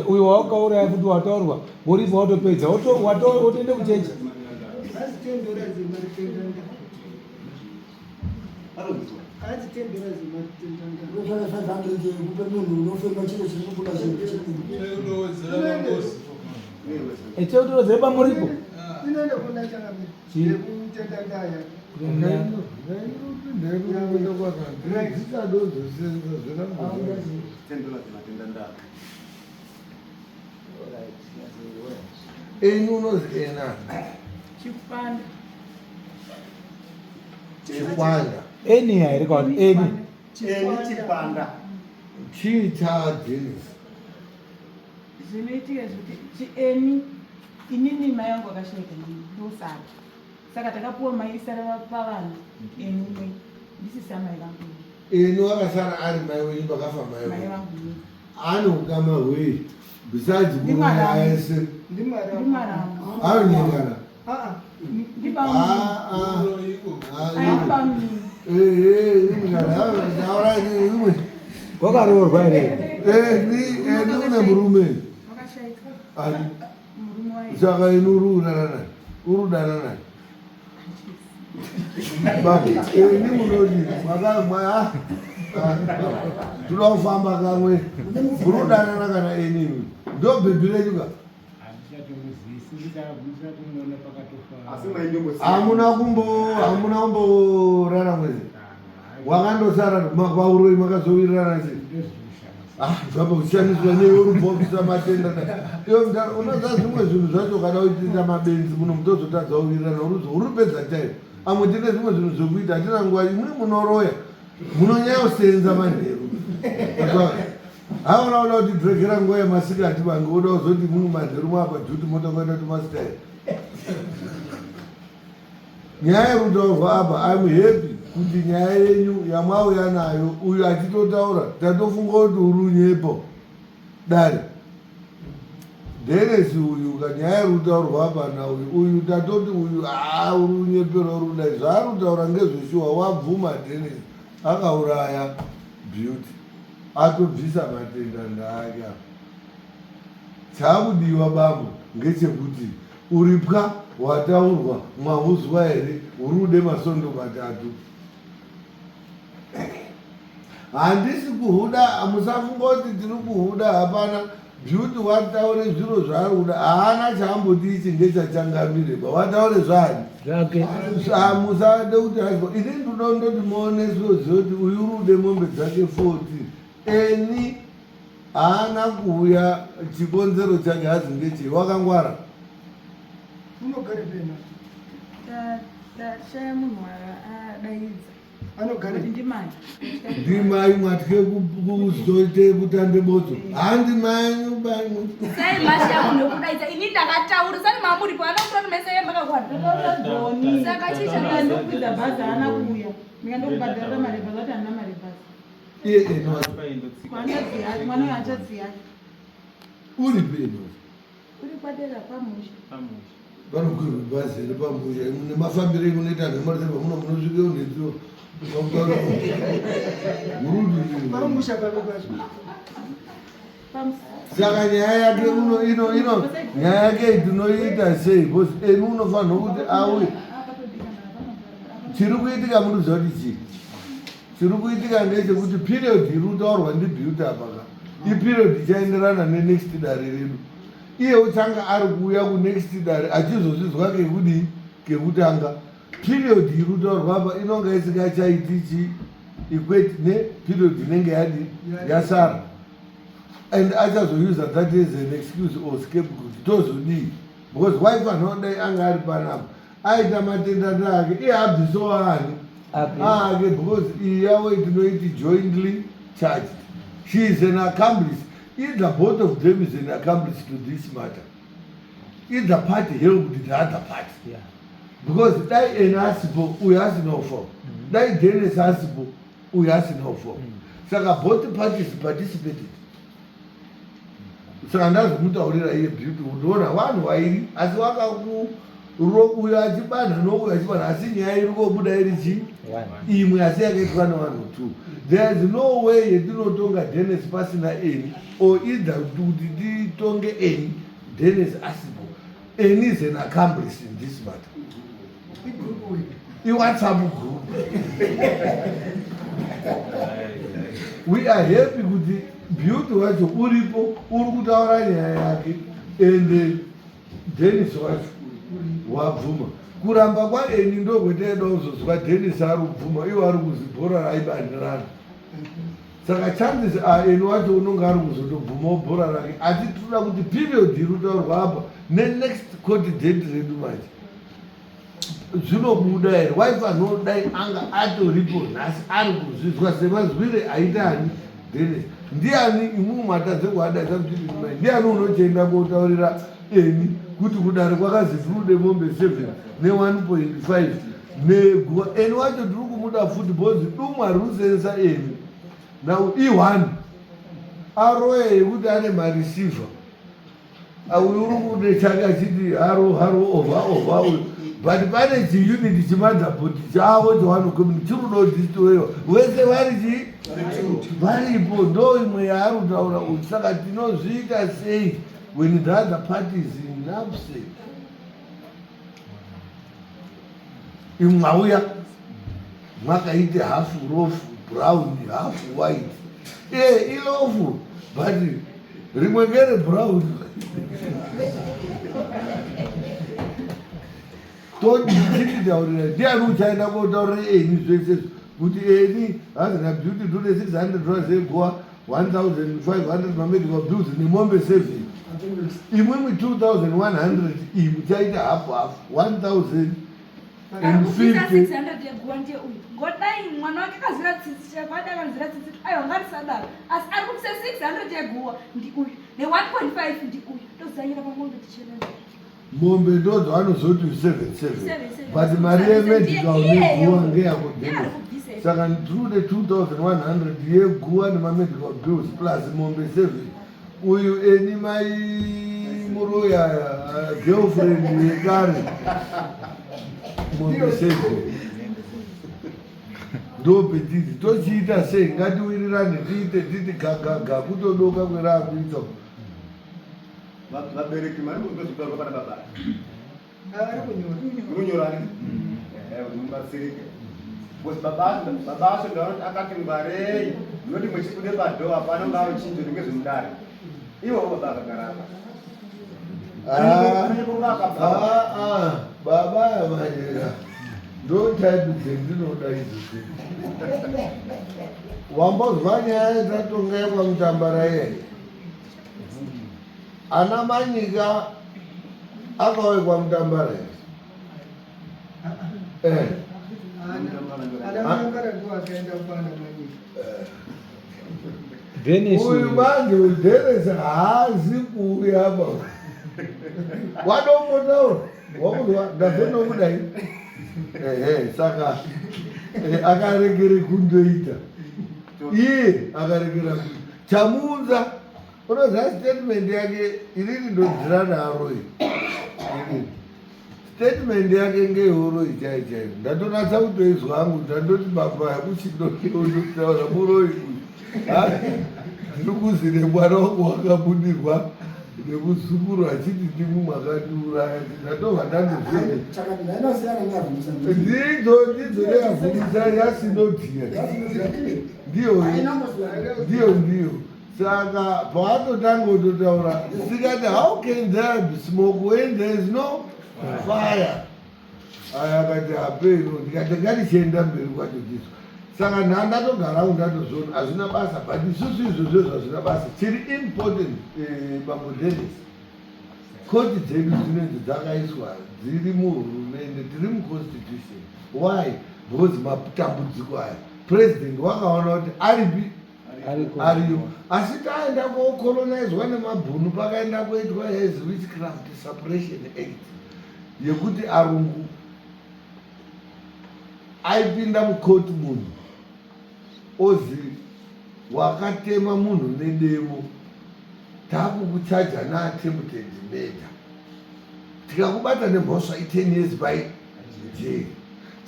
uyo wawakauraya kuti wataurwa woripa watopedza wotoende kuchechi echeutodzera pamuripo inoenda kuna chakamira yekutenda ndaya eni unozi ena chipanda chikwanda eni here kwati eni chipanda chii chadenisi zvinoitika zvekuti chieni inini mai vangu vakashayika ndosara saka takapuwa maisara pavanhu enumwe ndisisa mai vangu eni wakasara ari mai wenyu pakafa mai mai wenyu vangu anokama hwei besides kuroya ese Ndimaramba. anonyengana imwe wakaroorwa here une murume saka inurudanana urudanana ni munodi makamwa tuda kufamba kamwe murudanana kana enini ndo bhebhi renyuka Asi mainyomo hamuna kumborara mwezi wakandosara pauroi makazowirirana sei zvamba kushandiswa neyorubhokisa matenda unoza zvimwe zvinhu zvacho kana uchiita mabenzi muno mutozotadza kuwirirana uripedza time amwe tine zvimwe zvinhu zvokuita hatina nguva imwe munoroya munonyayosenza manheru haona uda kuti dhiregera nguva yemasikati vange uda kuzoti munhu manheru mwapajuti motongoenda tumasitairi nyaya yerutauro rwaapa am happy kuti nyaya yenyu yamauya nayo uyu achitotaura tatofunga kuti uri unyepo dare Dennis uyu kanyaya yerutauro rwaapa nauyu tatoti uyu uri unyepero rudai zvaarutaura ngezveshuwa wabvuma Dennis akauraya Beauty atobvisa matenda ndaake chakudiwa bambo ngechekuti uripwa wataurwa mwahuzwa here urude masondo matatu handisi kuhuda musafunga kuti tiri kuhuda hapana Beauty wataure zviro zvaari kuda haana chaamboti ichi ngechachangamireba wataure zvani zvake musade kuti azwa ini ndinondoti muoneswe zoti uyu urude mombe dzake 40 eni haana kuuya chikonzero chake hazi ngechei wakangwara Unogare pena. Shaya munhu adaidza Anogare ndimai mwatye kuzoite kutambe botso handi manyu banyu Sai mashi yako ndokudaidza ini ndakataura sani mamuripo anokuti mese yembakakwana. Saka chicha ndokwidza bhazi haana kuuya ndikandokubhadharira mari bhazi ati handina mari bhazi iye mwana uyo achadziya uri peno uri kwadera pamusha vanogwirwa bhazi repamusha nemafambiro emunoita nhemarizerwa muno munosvike unedziwo Pamusha pavekwacho. saka nyaya yake ino nyaya yake tinoita sei bcause emi unofanirwa kuti auye chiri kuitika munoziva kuti chii chiri kuitika ndechekuti period iri kutaurwa ndiBeauty apaka iperiod ichaenderana nenext dare redu iye uchanga ari kuuya kunext dare achizozvizwa kekudii kekutanga period iri kutaurwa apa inonga isingachaitichi equate neperiod inenge yadi yasara and achazouse that as an excuse or scapegoat tozodii because wife anodai anga ari panapa aita matenda ndake iye abviso ani ake because iyi yawo itinoiti jointly charged she is an accomplice either both of them is an accomplice to this matter either party helped the other party because dai eni asipo uyu asinawo for dai Dennis asipo uyu asinawo for saka both parties participated saka ndazomutaurira iye Beauty unoona vanhu vairi asi wakakuuyo achibana nouyo achibana asi nyaya iri kobuda iri chii imwe asi yakaitwa nevanhu 2 there is no way yetinotonga Dennis pasina eni or either kuti titonge eni Dennis asipo eni is an accomplice in this matter iwhatsapp group we are happy kuti Beauty wacho uripo uri kutaura nyaya yake ende Dennis wacho wabvuma kuramba kwaeni ndo kweteda uzozwa Dennis ari kubvuma iwo ari kuzibhora raibandirana saka chances eni wacho unonge ari kuzotobvumawo bhora rake asi tinoda kuti period iri kutaurwa apa nenext court date redu manje zvinobuda here wife anodai anga atoripo nhasi ari kuzvizwa semazwire aitani Dennis ndiani imwe matadze kuadaisa kuti ndiani unochenda kotaurira eni kuti kudare kwakazi tirude mombe 7 ne1.5 neguva eni wacho tiri kumuda futi bhozi dumwe ari kusenza eni now i1 aroye yekuti ane mareceiver uyu uri kude chake achiti haro over uyu but pane chiuniti chimadhabhoti chavo chawanokomini chirudo disitowewa wese varipo ndo imwe yaari kutaura kuti saka tinozviita sei when the other party is in upset. Imwe mauya makaite half loaf brown half white ilofu but rimwe ngere brown totititaurira ndiani uchaenda kotaurira eni zvese kuti eni hazina beauty tode 600 egoa 1500 mamedical bills nemombe 7 imwimwi 2100 imu chaita hafu 1000 ngodai mwana wake kazira tsitsi chako adakanzira tsitsi aiwa ngatisadaro asi ari kupisa 600 yeguwa ndi uyu ne1.5 ndi uyu tozanyira pamombe tichena mombe ndo dzavanozoti 77 but mari yemedical neguwa ngeyakudhema saka through the 2100 yeguwa nemamedical bills plus mombe 7 uyu eni mai muroya girlfriend yekare mombe 7 ndopetiti tochiita sei ngatiwirirane titi gagaga kutodoka kwerakuita vabereki mari kundozviparwa pana baba kunyora mubatsirike because baba acho ndaoti akati ngwarei noti mwechibude padho apana ngavo chinjo ringe zvimudare iwo baba akagarapa baba yamanyera ndo type dzendinoda idzi wambozwa nyaya yatatonga kwamutambara yeye ana manyika akauye kwamutambara uyu manje udheresa haazi kuuya apa wadombotaura wakuzwa ndazonokudai saka akarekere kundoita iye akarekera chamuunza unoziva statement yake inini ndodzira naro statement yake ngeyoroi chaichaiyo ndatonatsa kutoizwa hangu ndandoti baba yakuchidokiondotaura muroi ndikuzire mwana wangu wakabudirwa nekuzukuru achiti ndimu mwakatiuraya ndatobva ndidzo neyavhurisa yasinodhiya ndiyo saka paatotanga utotaura sikati how can there be smoke when there is no fire aya akati hapeno ndikati ngatichienda mberi kwatodizwa saka ndatogarawo ndatozona hazvina basa but isusu izvozvo hazvina basa chiri important bambo Dennis koti dzedu dzinenge dzakaiswa dziri muhurumende tiri muconstitution why because matambudziko aya president wakaona kuti aripi ariyo asi taenda kokolonizwa nemabhunu pakaenda kuitwa as witchcraft suppression act yekuti arungu aipinda mukoti munhu ozi wakatema munhu nedemo takukuchaja naattempted murder tikakubata nemhosva 10 years by jail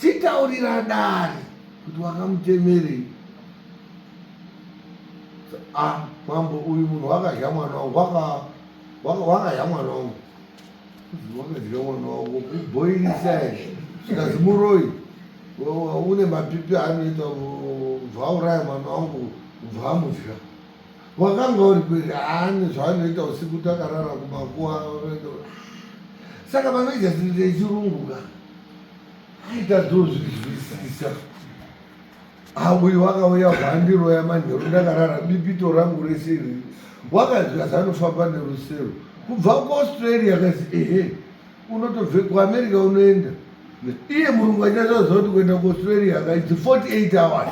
chitaurira dare kuti wakamutemerei mambo uyu munhu wakadya mwana wangu wakadya mwana wangu wakadya mwana wangu kuboirisa zvikazi muroi une mapipi anoita bvauraya mwana wangu bvamudya wakanga uri kweri ane zvaanoita usiku takarara kumakuwa saka vanoita zvinhu zvechirungu ka aita dzozvizwisisa uyu wakauya bhandiro yamanheru ndakarara bipito rangu reseri wakazvika zanofamba nerusero kubva kuaustralia akazi unotobve kuamerica unoenda iye murungu achazoza kuti kuenda kuaustralia akaiti 48 hours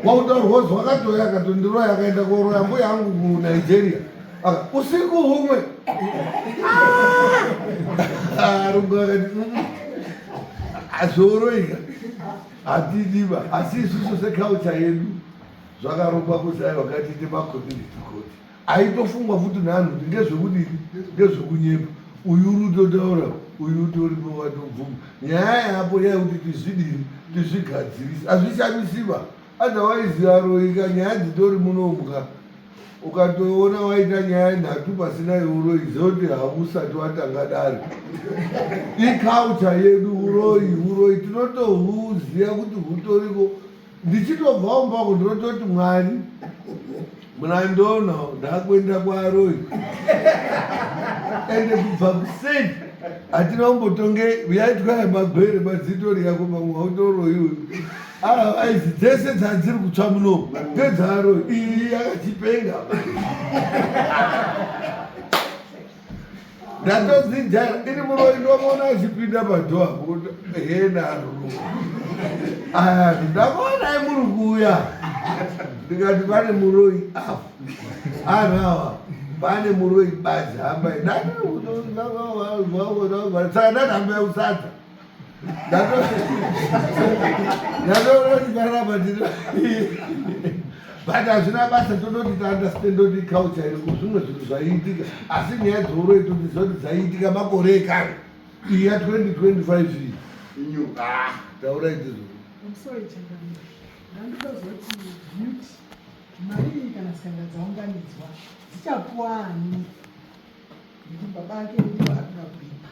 wakutaurwa kuti wakatoya akatondiroya akaenda koroya mbuya yangu kunigeria usiku humwe rungu akati azoroika hatidiba asi isusu sekaucha yedu zvakarongwa kuti ai wakatiite macommunity court aitofungwa futi neanhu kuti ngezvekudini ngezvekunyemba uyu urutotaura uyu utoripo watobvuma nyaya yapo yaikuti tizvidini tizvigadzirisa hazvishamisiba otherwise aroika nyaya dzitori munomuka ukatoona waita nyaya nhatu pasina uroi zoti hausati watanga dare iculture yedu uroi tinotohuziya kuti hutoriko ndichitobvawo mbako ndinototi mwari munandona ndakwenda kwaroi ende kubva kuseti hatina kumbotonge yaitwaya magwere madzitori yako pamwe autoroiwe aizi dzese dzadziri kutsva munomu ngedzaro iyi yakachipenga ndatozijara ini muroi ndomona achipinda padhoa henaro ndakaonai muri kuuya ndikati pane muroi afu anawa pane muroi bazi hambai saka ndatambai usadza ndatoodikarabadira but hazvina basa todoti taandastandoti culture iri kuzvimwe zvinhu zvaiitika asi nyaya dzouroi totizoti dzaiitika makore ekare iyi ya2025 iyi taurai tizvo ndanditozoti beauty mari iyi kana sikanga dzaunganidzwa dzichapuwa ani kuti baba ake ndiwo akuda kuipa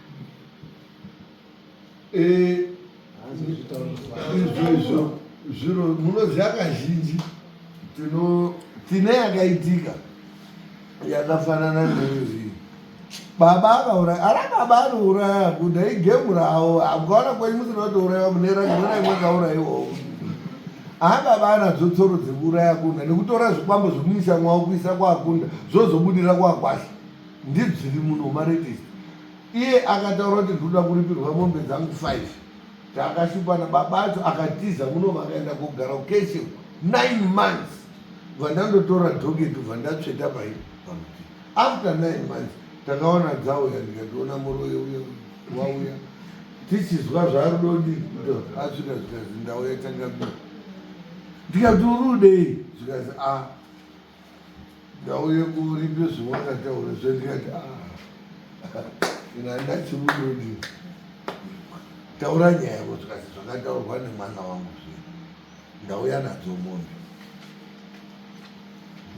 izvozvo zviro munoziva kazhinji tine yakaitika yakafanana neyoii baba akauraya ara baba anouraya kuda igemurawo mukaona kwenyu musina kutouraiwa munerangiona imwe akaurayiwawo baba anadzo dzekuuraya kunda nekutora zvikwambo zvemunyisa mwavo kuisa kwaakunda zvozobudira kwakwasha ndidziri muno maretisi iye akataura kuti ndoda kuripirwa mombe dzangu 5 takashupana baba acho akatiza muno vakaenda kugara ukeshe 9 months vandandotora dhogetu vandatsveta pai after 9 months takaona dzauya ndikatoona muroyo uya wauya tichizwa zvarudodi asvika zvikazi ndauya tangabia ndikati urudei zvikazi ndauye kuripe zvimwakataura zvendikati ina ndachimudodi taura nyaya yavo zvikazi zvakataurwa nemwana wangu ndauya nadzo mombe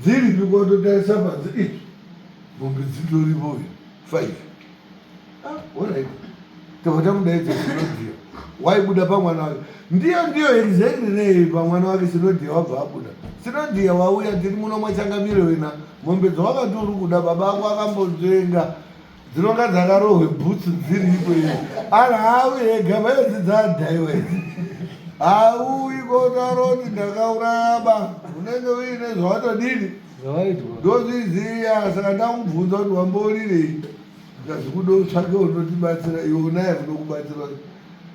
dziripi kwatotarisa panzi izvi mombe dzitoripoyo 5 orit tavata mudaidza sinodhiya waibuda pamwana wake ndiyo exactly nei pamwana wake sinodhiya wabva abuda sinodhiya wauya tiri muno mwachangamire wena mombe dzawakati uri kuda baba ako akambodzenga dzinonga dzakarohwe bhutsu dziripo iyo ari haawi ega maidzi dzadhaiwa idzi hauyi kotaroti ndakauraba unenge uine zvawatodini ndozviziya saka ndamubvunza kuti wamborirei zikazi kuda utsvake unotibatsira iwe unaye unokubatsira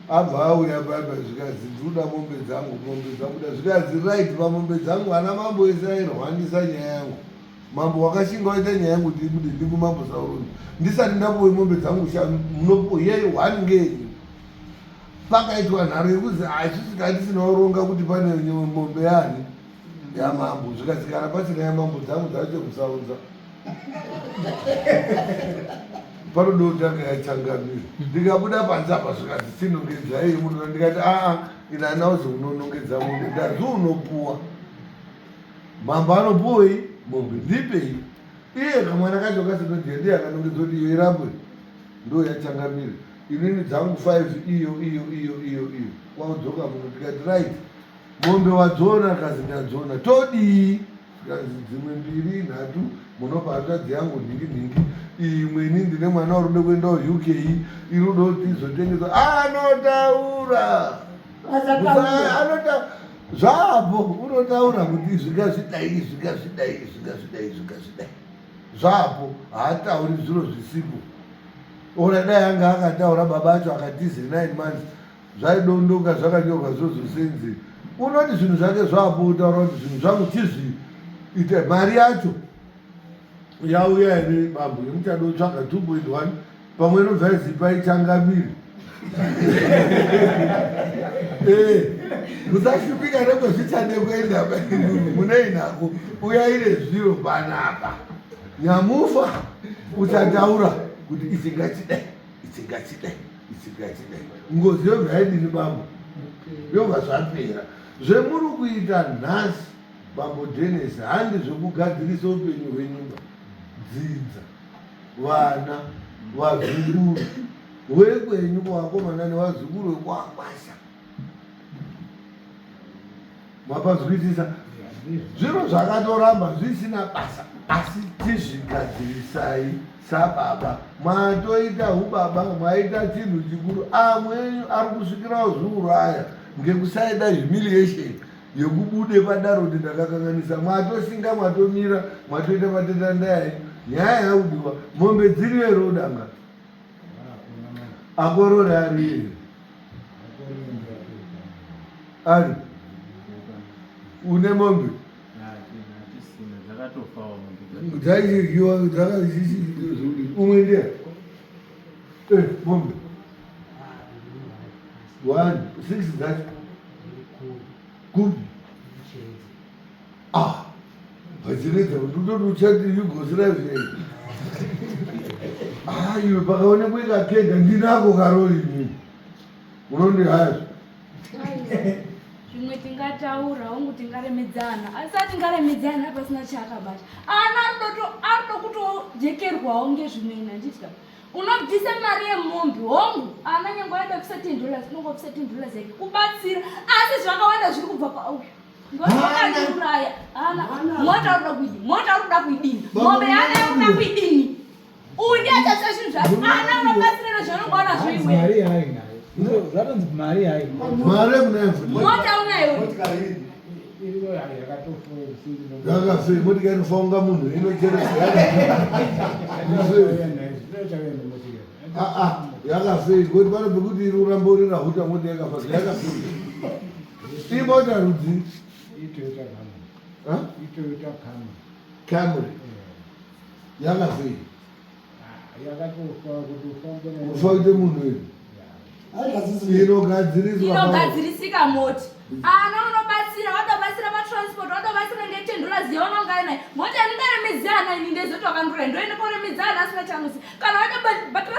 abva auya baba zvikazi ndinoda mombe dzangu da zvikazi right pamombe dzangu ana mambo ese airwandisa nyaya yangu mambo wakashinga waita nyaya yangu ndikumambo sauroni ndisati ndapuwe mombe dzangu shanu munopuwa yeyo 1 ngenyu pakaitwa nharo yekuzi haisisikatisinaoronga kuti pane mombe yani yamambo zvikazi kana pasina yamambo dzangu dzacho kusaunza panodotanga yachangamira ndikabuda panze apa zvikazi tinongedzai muno ndikati ina nauzi unonongedza mombe ndazi unopuwa mambo anopuwei mombe ndipei iye kamwana kacho kasinodhiya ndiye akanongedza kuti iyo irapwe ndo yachangamira inini dzangu 5 iyo kwaudzoka muno ndikati right mombe wadziona kazi ndadziona todii kazi dzimwe 2 3 munopa hanzvadzi yangu nhingi imwe ini ndine mwana urode kuenda UK irude kuti izotengeswa anotaura zvapo unotaura kuti zvikazvidai zvapo haatauri zviro zvisipo ora dai anga akataura baba acho akatize 9 months zvaidondoka zvakanyorwa zvozosenze unoti zvinhu zvake zvapo utaura kuti zvinhu zvangu chizviite mari yacho yauya ine bambo yemuchado tsvaga 2.1 pamwe inobva izipa ichangamiri musashupika nekwezvichade kuenda munoinako uyaire zviro panapa nyamufa uchataura kuti isingachidai ngozi yobva yaidini bambo yobva zvapera zvemuri kuita nhasi bambo Dennis handi zvokugadzirisa upenyu hwenyumba dzinza vana vazukuru wekwenyu kwakomana nevazukuru wekwakwasha mapazvikuitisa zviro zvakatoramba zvisina basa asi tizvigadzirisai sababa matoita ubaba mwaita chinhu chikuru amwenyu ari kusvikirawo zviuraya ngekusaita humiliation yekubude padaro kuti ndakakanganisa mwatosinga mwatomira mwatoita matetandayai nyaya yakudiwa mombe dziri verodanga akorora ari ari une mombe dzaiiryiwa umwe ndea mombe 1 6 dzacho good vachiredza kutototi uchati yugoslavia iwe pakaonekwa ikakenda ndinako karori inini unondi hazvo zvimwe tingataura hongu tingaremedzana asi atingaremedzana pasina chaakabata ana arito kutojekerwawo ngezvimwe handitya unobvisa mari yemombe hongu ana nyange aida kuisa $10 unongobvisa $10 yake kubatsira asi zvakawanda zviri kubva pauyu ngoakandiuraya ana mota uruda kuidini mombe yana yakuda kuidini uyu ndiachasa zvinhu zvake ana unobatsirana zvanongoona zvoiwe zvatonzi mari hai mari munayo mota unayo yakafe motika inofaunga munhu yakafei kuti panobe kuti iri urambo rina huta moti yakafa yakafei imota rudzi Camry yakafei kufa kuite munhu iri inogadzirisika moti ana unobatsira watobatsira matransport watobatsira nge$10 yaunongainayo moti aningaremedzana ini ndezoti wakandura ndoende koremedzana asina chamusi kana watobatira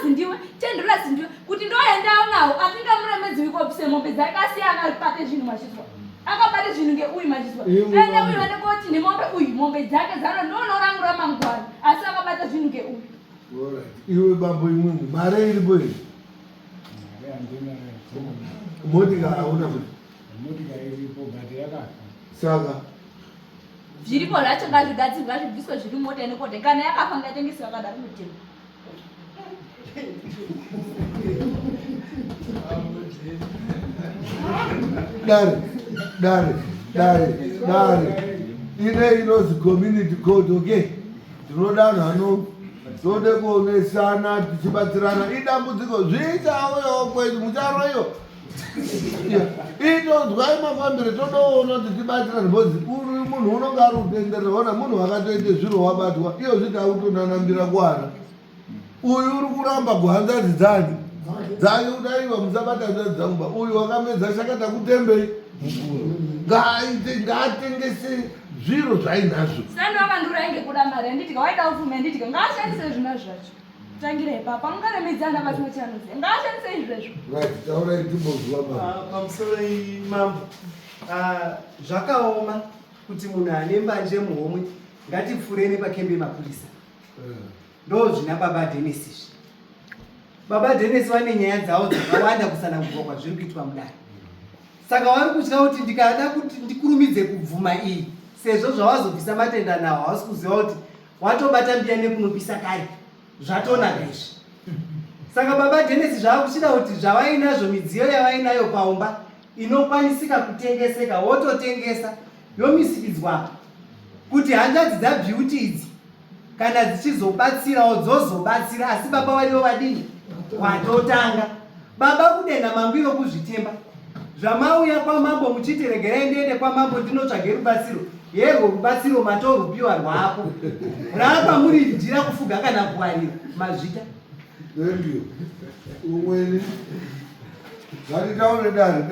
$5 ndiwe $10 ndiwe kuti ndoendawo nawo atingamuremedzi wikopise mombe dzake asiya akabate zvinhu machiswa akabate zvinhu ngeuyu machiswa ende uyu ende koti nemombe uyu mombe dzake dzano ndoonorangura mangwana asi akabata zvinhu ngeuyu iwe bambo imwimwe mari iripo iri motika hauna kuti saka zviripo zvacho ngazvigadzirwa zvibviswe zviri mota nekode kana yakafa ngatengeswa akadaro mutemo dare ine inozi community code okay tinodanhano tode kuonesana tichibatsirana idambudziko zviitawoyo kwedu mucharoyo itonzwai mafambire todoona kuti tibatsirane bhozi uri munhu unonge ari kutenderera ona munhu wakatoite zviro wabatwa iyo zviti akutonanambira kuwana uyu uri kuramba kuhanzadzi dzake kudaiwa musabata hanzadzi dzangu uyu wakamedza shakata kutembei ngaatengese zviro zvainazvo sandovandura ainge kuda mari handitika waida upfume handitika ngaashandise zvina zvacho tangire papa ungaremedzana pasina chanoziva ngaashandise izvezvo taurai timbozwa pamusoro imambo zvakaoma kuti munhu ane mbanje muhomwe ngatipfureni pakembe mapurisa ndo zvina baba Dennis izvi baba Dennis vane nyaya dzavo dzakawanda kusanangurwa kwazviri kuitwa mudare saka vari kutya kuti ndikada kuti ndikurumidze kubvuma iyi sezvo zvawazobvisa matenda nawo hawasi kuziva kuti watobata mbiya nekunopisa kare zvatonaka izvi saka baba Dennis zvaakuchida kuti zvavainazvo midziyo yavainayo paumba inokwanisika kutengeseka wototengesa yomisikidzwa kuti hanzvadzi dzabeauty idzi kana dzichizobatsirawo dzozobatsira asi baba wariwo vadini watotanga baba kudenga mangwiro kuzvitemba zvamauya kwamambo muchiti regerai ndiende kwamambo ndinotsvage rubatsiro yego rubatsiro matorupiwa rwako rapa muri njira kufuga kana kuwarira mazvita thank you umweni ngatitaure dare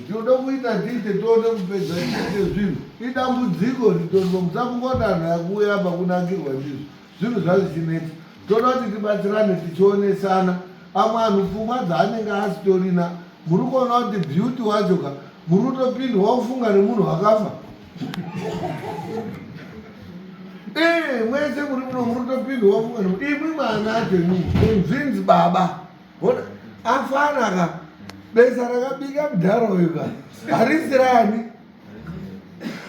tinoda kuita tite tode kupedza tite zvinhu idambudziko ritorwa musakungodanhu yakuuya apa kunakirwa ndizvo zvinhu zvazvichineta toda kuti tibatsirane tichionesana amwe anhu pfungwa dzaanenge asitorina muri kuona kuti beauty wacho ka muri kutopindwa ufunga nemunhu wakafa mwese muri muno muri kutopindwa wafunga nemunhu imwi mwana acho mvinzi baba afana ka besa rakabika mudhara uyu ka harisirani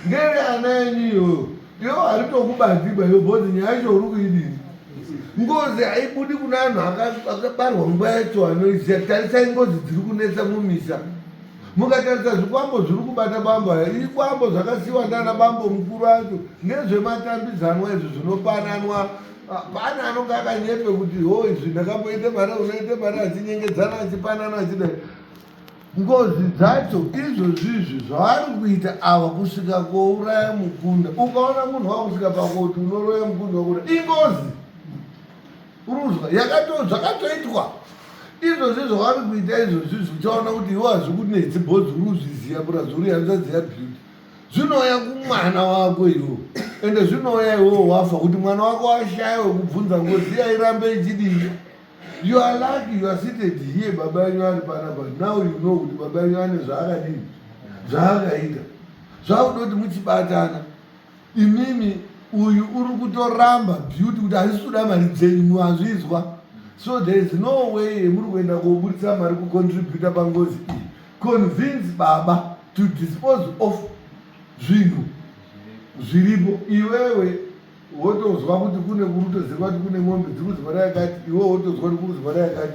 ngere ana yenyu iyoyo iyo haritokubadziba iyo bhodhi nyaya yacho uri kuidini ngozi haibudi kuna anhu akabarwa nguva yacho anoiziya tarisai ngozi dziri kunetsa mumisa mukatarisa zvikwambo zviri kubata bambo ikwambo zvakasiyiwa nana bambo mukuru acho ngezvematambidzanwa izvi zvinopananwa pane anonge akanyepe kuti ho izvi ndakamboite mari unoite mari achinyengedzana achipanana achidai ngozi dzacho izvozvizvi zvavari kuita ava kusvika kouraya mukunda ukaona munhu wakusvika pakoti unoroya mukunda wakuda ingozi uruzwa zvakatoitwa izvozvi zvavari kuita izvozvizvi uchaona kuti iwo hazvikunetsi bhodzi uruzviziya burazuri hanzaziya beauty zvinoya kumwana wako iwo ende zvinoya iwo wafa kuti mwana wako ashaya wekubvunza ngozi yairambe ichidii. You are lucky you are seated here baba yenyu ari panapa now you know kuti baba yenyu ane zvaakadini zvaakaita zvakuda kuti muchibatana imimi uyu uri kutoramba beauty kuti handisi kuda mari dzenyu hazvizwa so there is no way muri kuenda koburitsa mari kucontributa pangozi iyi convince baba to dispose of zvinhu zviripo iwewe wotozwa kuti kune kurutoziva kuti kune mombe dziri kuzivara yakati iwe wotozwa kuti kuruzivara yakati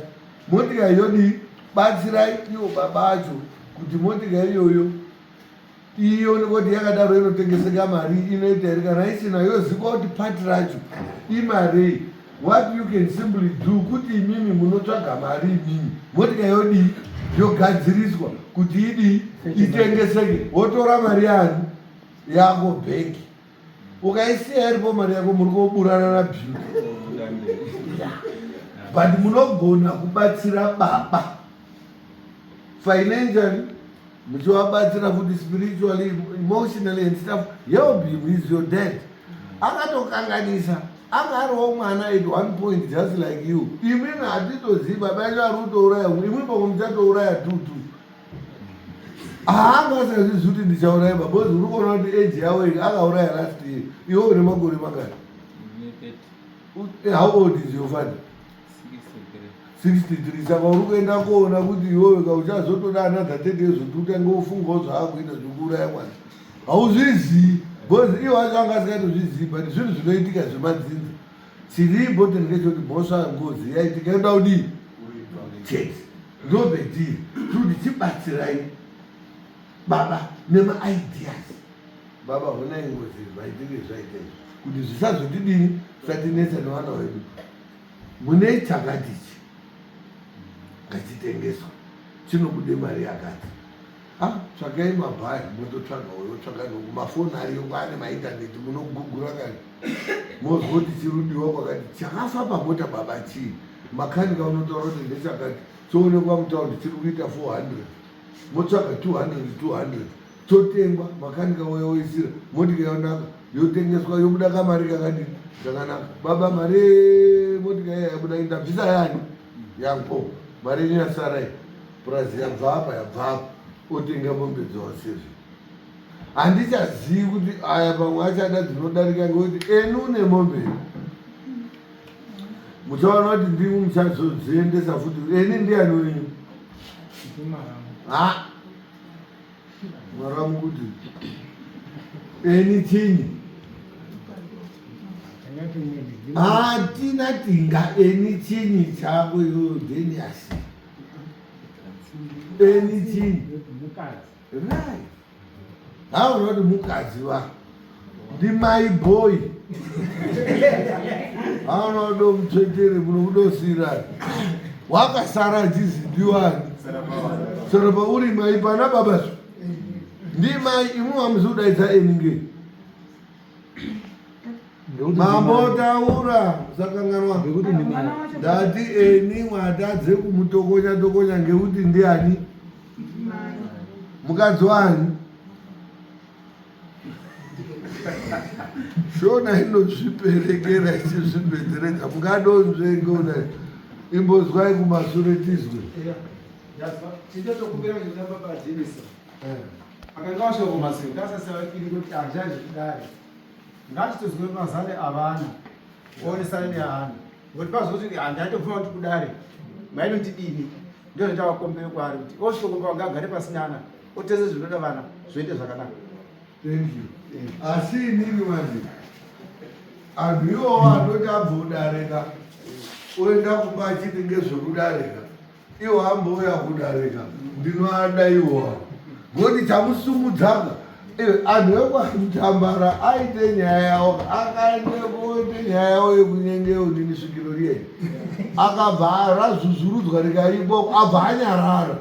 motikari yodii batsirai iwo baba acho kuti motikari iyoyo ionekwa kuti yakadaro inotengeseka mari inoita here kana isina yozikwa kuti pati racho imarei what you can simply do kuti imimi munotsvaga mari imimi motikari yodii yogadziriswa kuti idii itengeseke wotora mari yani yako bheki ukaisiya iripo mari yako muri koburana na beauty but munogona kubatsira baba financially muchivabatsira futi spiritually emotionally and stuff help him is your dad akatokanganisa anga ariwo mwana at one point just like you imimi hatitoziva baba yanyu ari kutouraya imwi pako muchatouraya tutu haangasazvizi kuti ndichauraya babozi uri kuona kuti eji yawo akauraya last year iwo une makore makati how old is your father 63 saka uri kuenda kuona kuti iwowe ka uchazotoda ana dhatete ezvoti utange ufungawo zvaakuita zvekuuraya mwana hauzvizii bhozi iwo acho anga asingatozvizii but zvinhu zvinoitika zvemadzinza chiri important ngechekuti mhosva ngozi yaitika inoda kudii chete ndobediri kuti chibatsirai baba nemaideas baba honai ngozi maitike zvaita izvi kuti zvisazotidini zvatinetsa nevana vedu mune chakatichi ngachitengeswa chinobude mari yakati tsvakai mabhari mototsvaga wotsvaga nokumafoni ariyo kwaane maintaneti munogugura kani mozwa kuti chirudiwa kwakati chakafa pamota baba chii makanika unotaura kuti ndechakati choonekwa mutaundi chiri kuita 400 motsvaga 200 totengwa makanika woisira motika yonaka yotengeswa yobuda kamari kakadini kakanaka baba mari motika iya yabuda indabvisa yani yanko mari yenyu yasarai purazi yabva apa otenga mombe dzawasezvi handichazivi kuti aya pamwe achada dzinodarika ngekuti enu une mombe muchaona kuti ndimi muchazodziendesa futi eni ndiani wenyu mwaramu kuti eni chinyi hatina tinga eni chinyi chako iyoyo dheniasi eni chinyi right haunoti mukadzi wa ndimai boy haunodo mutsvetere munokudosirani wakasara achizidiwani sarapa uri mai pana babazo ndimai imwe wamuzodaidza eningei mambotaura sakanganwa ndati eni mwatadze kumutokonya ngekuti ndiani mukadzi wani shona inozviperekera ichizvibhedzeredza mungadonzvengona imbozwai kumashure tizwe chitotokumbira kuti ndapapadzirisa akanga washoko masiro tasasavakiri kuti hazhazi kudare ngachitozwe mazane avana onesana nehana ngokuti pazoti handatofuna kuti kudare mainotidini ndio nditavakombere kwari kuti osvikokomba wanga agare pasinana otese zvinoda vana zvoite zvakanaka. Thank you. Asi inini manje anhu iwowo anoti abva kudarika oenda kumba achiti ngezvekudarika iwo ambouya kudarika ndinoada iwowa ngoti chamusumudzaka anhu ekwamutambara aite nyaya yawo akaendekoite nyaya yawo yekunyengeyo nini svikiro riyei akabva razvuzurudzwa rikaiboko abva anyarara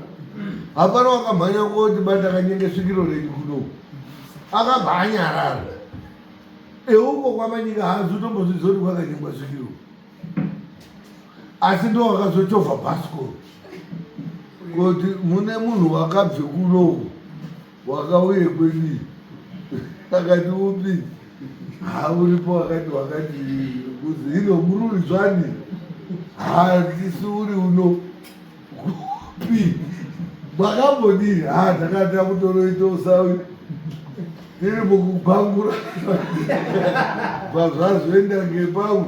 hapana wakamhanya kuti batakanyenge svikiro rei kuno akabva anyarara euko kwamanyika hazi utombozvizori kwakanyengwa svikiro asi ndo wakazochovha bhasikoro kuti mune munhu wakabve kuno wakauye kwedii akati upi hauripo wakati kuzi ino mururizvani hatisi uri uno kupi makambodii takati akutoroitosawi tiri mukugwangura zvazvazoenda ngepamwe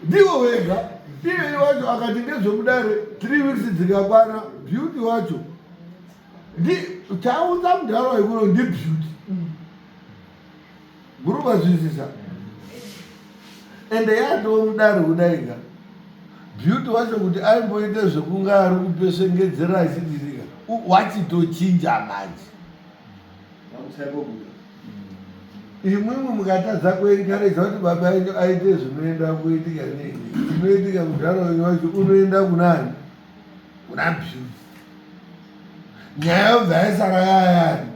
ndiwo wega iyeye wacho akati ngezvemudare 3 weeks dzikakwana beauty wacho chaunza mudharo waikuno ndibeauty muri mazvisisa ende yatoo mudare kudaika beauty wacho kuti aimboite zvekunge ari kupesengedzera achidirika wachitochinja manje imwimwe mukatadza kuenkareja kuti baba enyu aite zvinoenda kuitika nei zvinoitika mudharo wenyu wacho unoenda kunani kuna beauty nyaya yobva yaisara yayani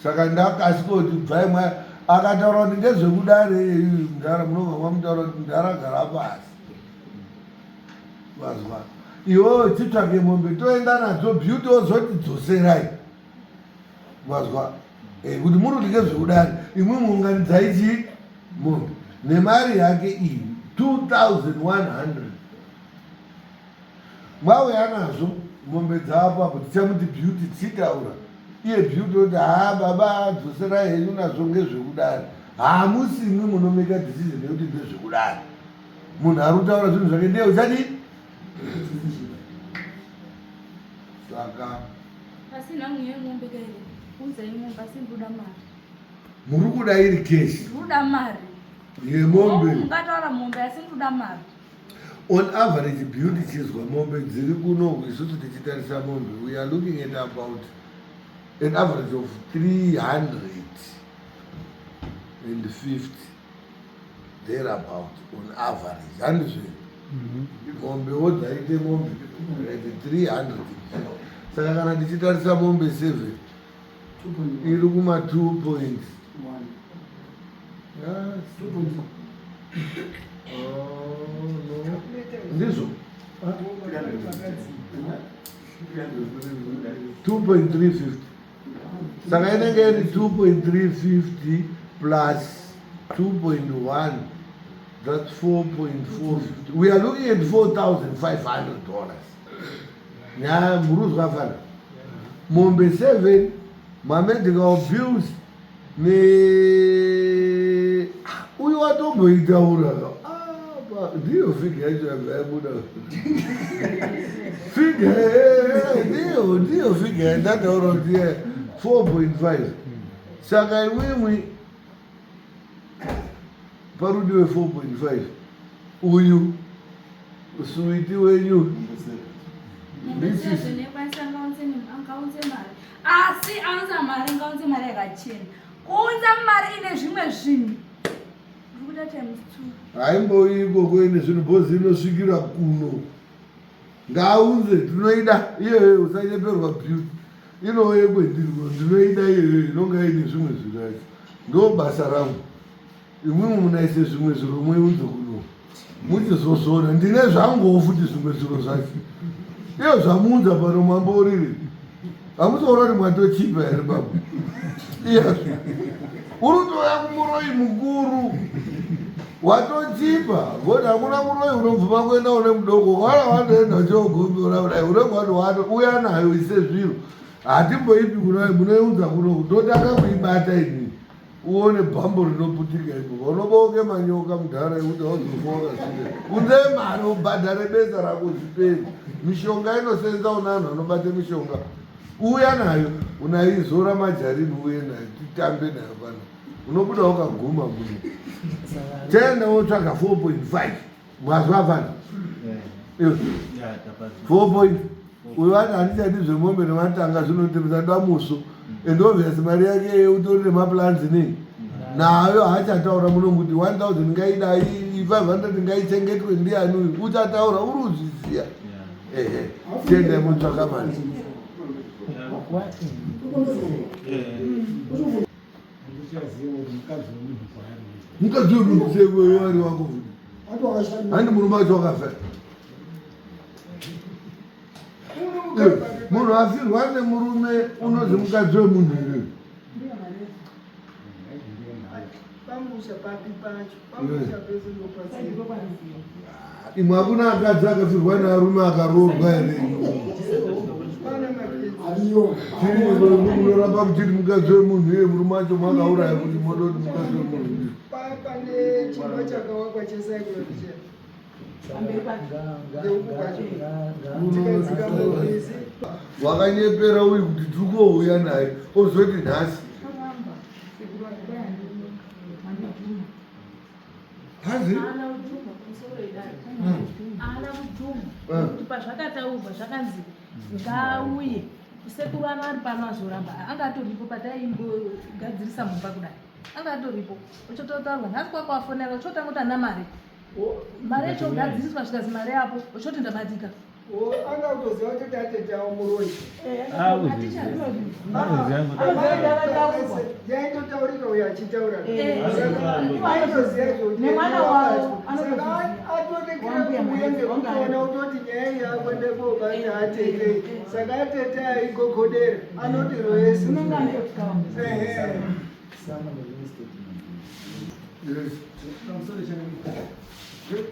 saka ndakasikoti bvai mwa akataura kuti ngezvekudare mudhara munobva mwamutaura kuti mudhara gara pasi mazwa iwewo titsvake mombe toenda nadzo beauty ozoti dzoserai mazwa kuti muri kuti ngezvekudare imwe muunganidzai chii mombe nemari yake iyi 2100 mwauya nazo mombe dzaapapo tichamuti beauty tsitaura iye beauty oti baba dzoserai henyu nazvo ngezvekudare hamusimwi munomeka decision yekuti ndezvekudare munhu ari kutaura zvinhu zvake ndiye uchadii saka pasina mweya mombe kaire uzai mombe asi ndoda mari muri kuda iri keshi ndoda mari yemombe mungataura mombe asi ndoda mari on average beauty chizwa mombe dziri kuno isusu tichitarisa mombe we are looking at about an average of 350 thereabout on average handizve mombe wodzaite mombe 300 saka kana tichitarisa mombe 7 iri kuma 2.1 ndizvo 2.350 saka inenge iri 2.350 plus 2.1 that's 4.450 we are looking at $4,500 nyaya muruzvafana mombe 7 mamedical bills ne uyu watomboitaura ndiyo figa yacho yabvayabuda figa ndiyo figa yandataura kuti 4.5 saka imwimwi parudi we4.5 uyu suiti wenyu asi aunza mari ngaunze mari yakachena kuunza mari ine zvimwe zvinhu ndikuda times 2 haimboiko kuene zvinhu bhozi inosvikira kuno ngaunze tinoida iyeyo usanyeperwa beauty inouye kwendiriko ndinoida iyeyo inonga ine zvimwe zviro yacho ndo basa rangu imwimwe munaise zvimwe zviro mweunze kuno muchizozvona ndine zvangowo futi zvimwe zviro zvacho iyo zvamuunza pano mamboriri hamusaona kuti mwatochipa here baba yes uri kutoya kumuroi mukuru watochipa ngoti hakuna muroi unobvuma kuenda une mudoko kana wandoenda chogombeora kudai unenge wati uya nayo ise zviro hatimboipi kunai munoiudza kuno totanga kuibata ini uone bhambo rinoputika ipo unoboke manyoka mudhara yekuti auzofoka zvire kunze mari ubhadhare besa rako zviperi mishonga inosenza una vanhu vanobate mishonga uya nayo unaizora majarini uye nayo titambe nayo pano unobuda wakaguma muno tenda wotsvaga 4.5 mwazwa pano 4. uyu vati handichadi zvemombe nematanga zvinotembesa damuso and obviously mari yake utori nemaplanzi nei nayo haachataura muno kuti 1000 ngaidai 500 ngaichengetwe ndiani uyu uchataura uri uzviziya ehe tendai mutsvaka mari mukadzi wemunhu seweari wako handi murume wacho wakafa munhu afirwa nemurume unozi mukadzi wemunhu iyoyo imwe hakuna akadzi akafirwa nearume akaroorwa here munoramba muchiti mukadzi wemunhu iye murume wacho mwakauraya kuti modoti mukadzi wemunhu pane chimba chakawakwa chesaikoloji wakanyepera uyu kuti tiri kuouya naye ozoti nhasi hazi haana kudhuma kuti pazvakataurwa zvakanzi ngauye sekuru ano ari pano azoramba anga atoripo pataimbogadzirisa mumba kudai anga atoripo uchototaurwa nhasi kwakwafonera uchotanga kuti ana mari mari yachogadziriswa zvikazi mari yapo uchoti ndabatika anga kutoziva kuti atetawo muroi yaitotaurika uyo achitaura nemwana wavo atorekera kumuende kutona utoti nyaya yakwende kobati atete saka atete aigogodera anoti royesi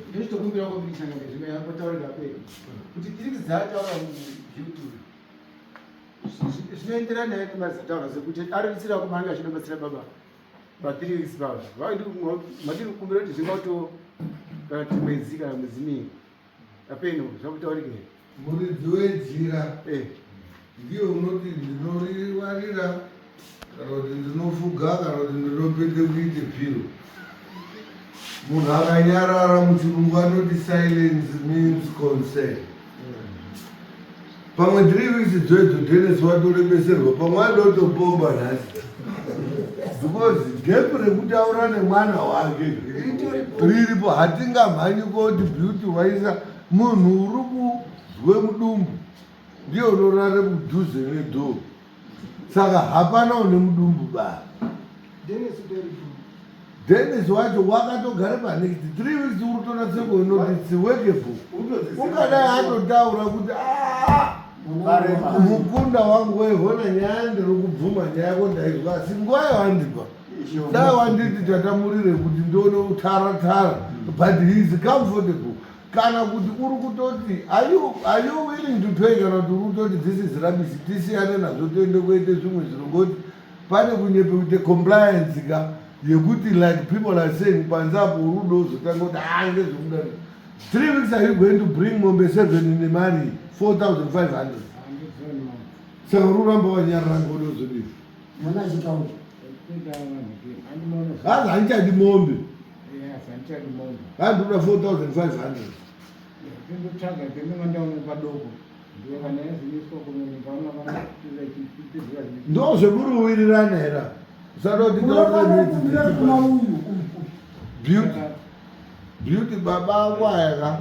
ndechitokumbira kwabirishana ngezvimwe yakotaurira pei kuti tiri kuzataura muyoutube zvinoenderana naye nemazitaura sekuti aritsira kumanga achinobatsira baba pa3 weeks baba matiri kukumbira kuti zvingato kana kuti mwedzi kana mwedzi mingi apeno zvakutaurike muridzi wejira ndiyo unoti ndinoriwarira kana kuti ndinofuga kana kuti ndinopinde kuite phiro munhu akanyarara muchirungu anoti silence means consent pamwe 3 weeks dzoedzo denisi watorebeserwa pamwe adotopomba nhasi because gepu rekutaura nemwana wake riripo hatingamhanyi koti beauty waisa munhu uri kuzwe mudumbu ndiyo unorare mudhuze nedhoo saka hapana une mudumbu baba Dennis wacho wakatogara panext 3 weeks urutona tseko inoti workable ungadai atotaura kuti mukunda wangu weihona nyaya ndiri kubvuma nyaya yako ndaizwa asi nguva yawandipa dai wanditi tatamurire kuti ndione utara but he is comfortable kana kuti uri kutoti are you willing to pay kana kuti uri kutoti this is rubbish tisiyane nazvo toende kuite zvimwe zviro ngoti pane kunyepe kuite compliance ka yekuti like people are saying panzapo urudo uzotanga kuti ngezvekudaro 3 weeks are you going to bring mombe 7 ine mari 4,500 saka ururamba wanyarara ngodozodii hazi handichadi mombe handikuda 4,500 ndo zvemuriwirirana hera beauty baba akwayaka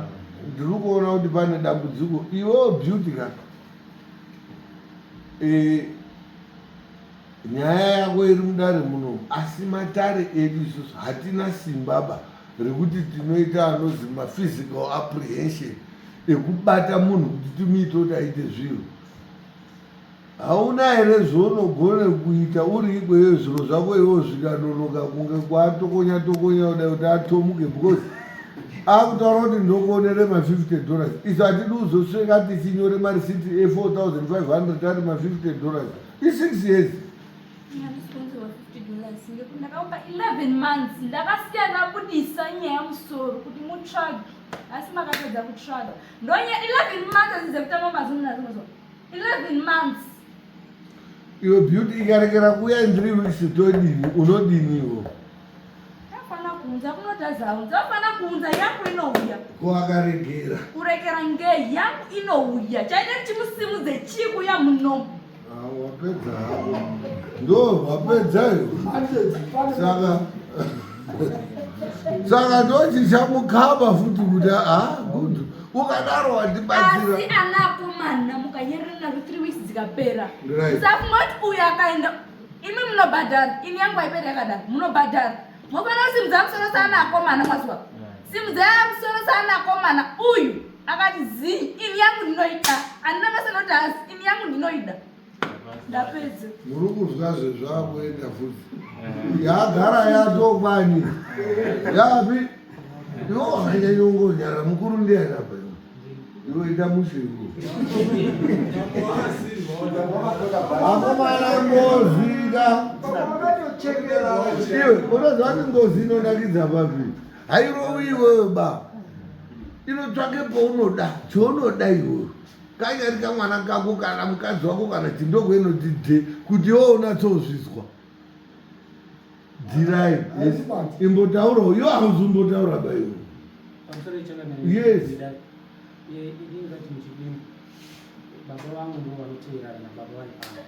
ndiri kuona kuti pane dambudziko iwewo beauty ka nyaya yako iri mudare muno asi matare edu isusu hatina simbaba rekuti tinoita anozi maphysical apprehension ekubata munhu kuti timuite kuti aite zviro. Hauna here zvaunogone kuita uri ikweyo zviro zvako iwo zvikanonoka kunge kwatokonya kudai kuti atomuke because akutaura kuti ndokuonere $50. Isu hatidi kuzosvika tichinyore marisiti e$4,500 ari $50 i6 years. ndakaupa 11 months ndakasiya ndabudisa nyaya yamusoro kuti mutsvage asi makapedza kutsvaga ndonye 11 months azize kutama mazunu nazinozo 11 months. Iwe beauty ikarekera kuya in 3 weeks todini unodiniwo afana kuunza kunotazaunza afana kuunza yangu inouya kwakaregera kurekera ngei yangu inouya chaite chimusimudze chikuya munomu. Wapedza hapo ndo wapedzayo saka ndochichamukaba futi kuti good ukadaro watibatsira asi anakomana mukanyerera nazo 3 weeks dzikapera musafungoti uyu akaenda imi munobhadhara ini yangu haiperi yakadaro munobhadhara mofanira kusimudza musoro saanakomana mwazwa simudza musoro saanakomana uyu akati zii ini yangu ndinoida handina masenoti asi ini yangu ndinoida ndapedza muri kuzwa zvezvakuenda futi yagara yatokwani yapi iwo wakanyanyongonyara mukuru ndiyanapa iroita mushingo akomana ngozika iwe unoziva kuti ngozi inonakidza papi hairowiwewe ba inotsvake paunoda chaunoda iwewe kanyari kamwana kako kana mukadzi wako kana chindoko inotidhe kuti iwo unatsozvizwa dhirai imbotaurawo iwo hauzombotaura baiwo yes ingati muchidini baba vangu ndo vanoteerana nababa vari pano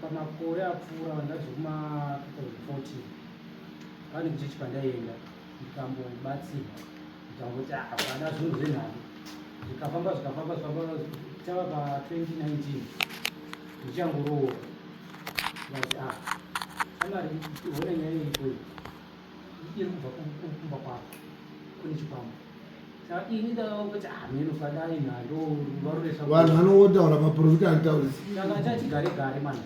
pamakore apfuura ndazvekuma 2014 pane kuchechi pandaienda ndikambobatsirwa ndikangoti hapana zvinhu zvenhando zvikafamba chava pa2019 ndichangoroora ndikati amari one nyaya ikoyi iri kubva kumba kwako kune chikwama saka ini ndakati minofanai nhando vanhu vanotaura maprofita anotaurisa ndakati gare mana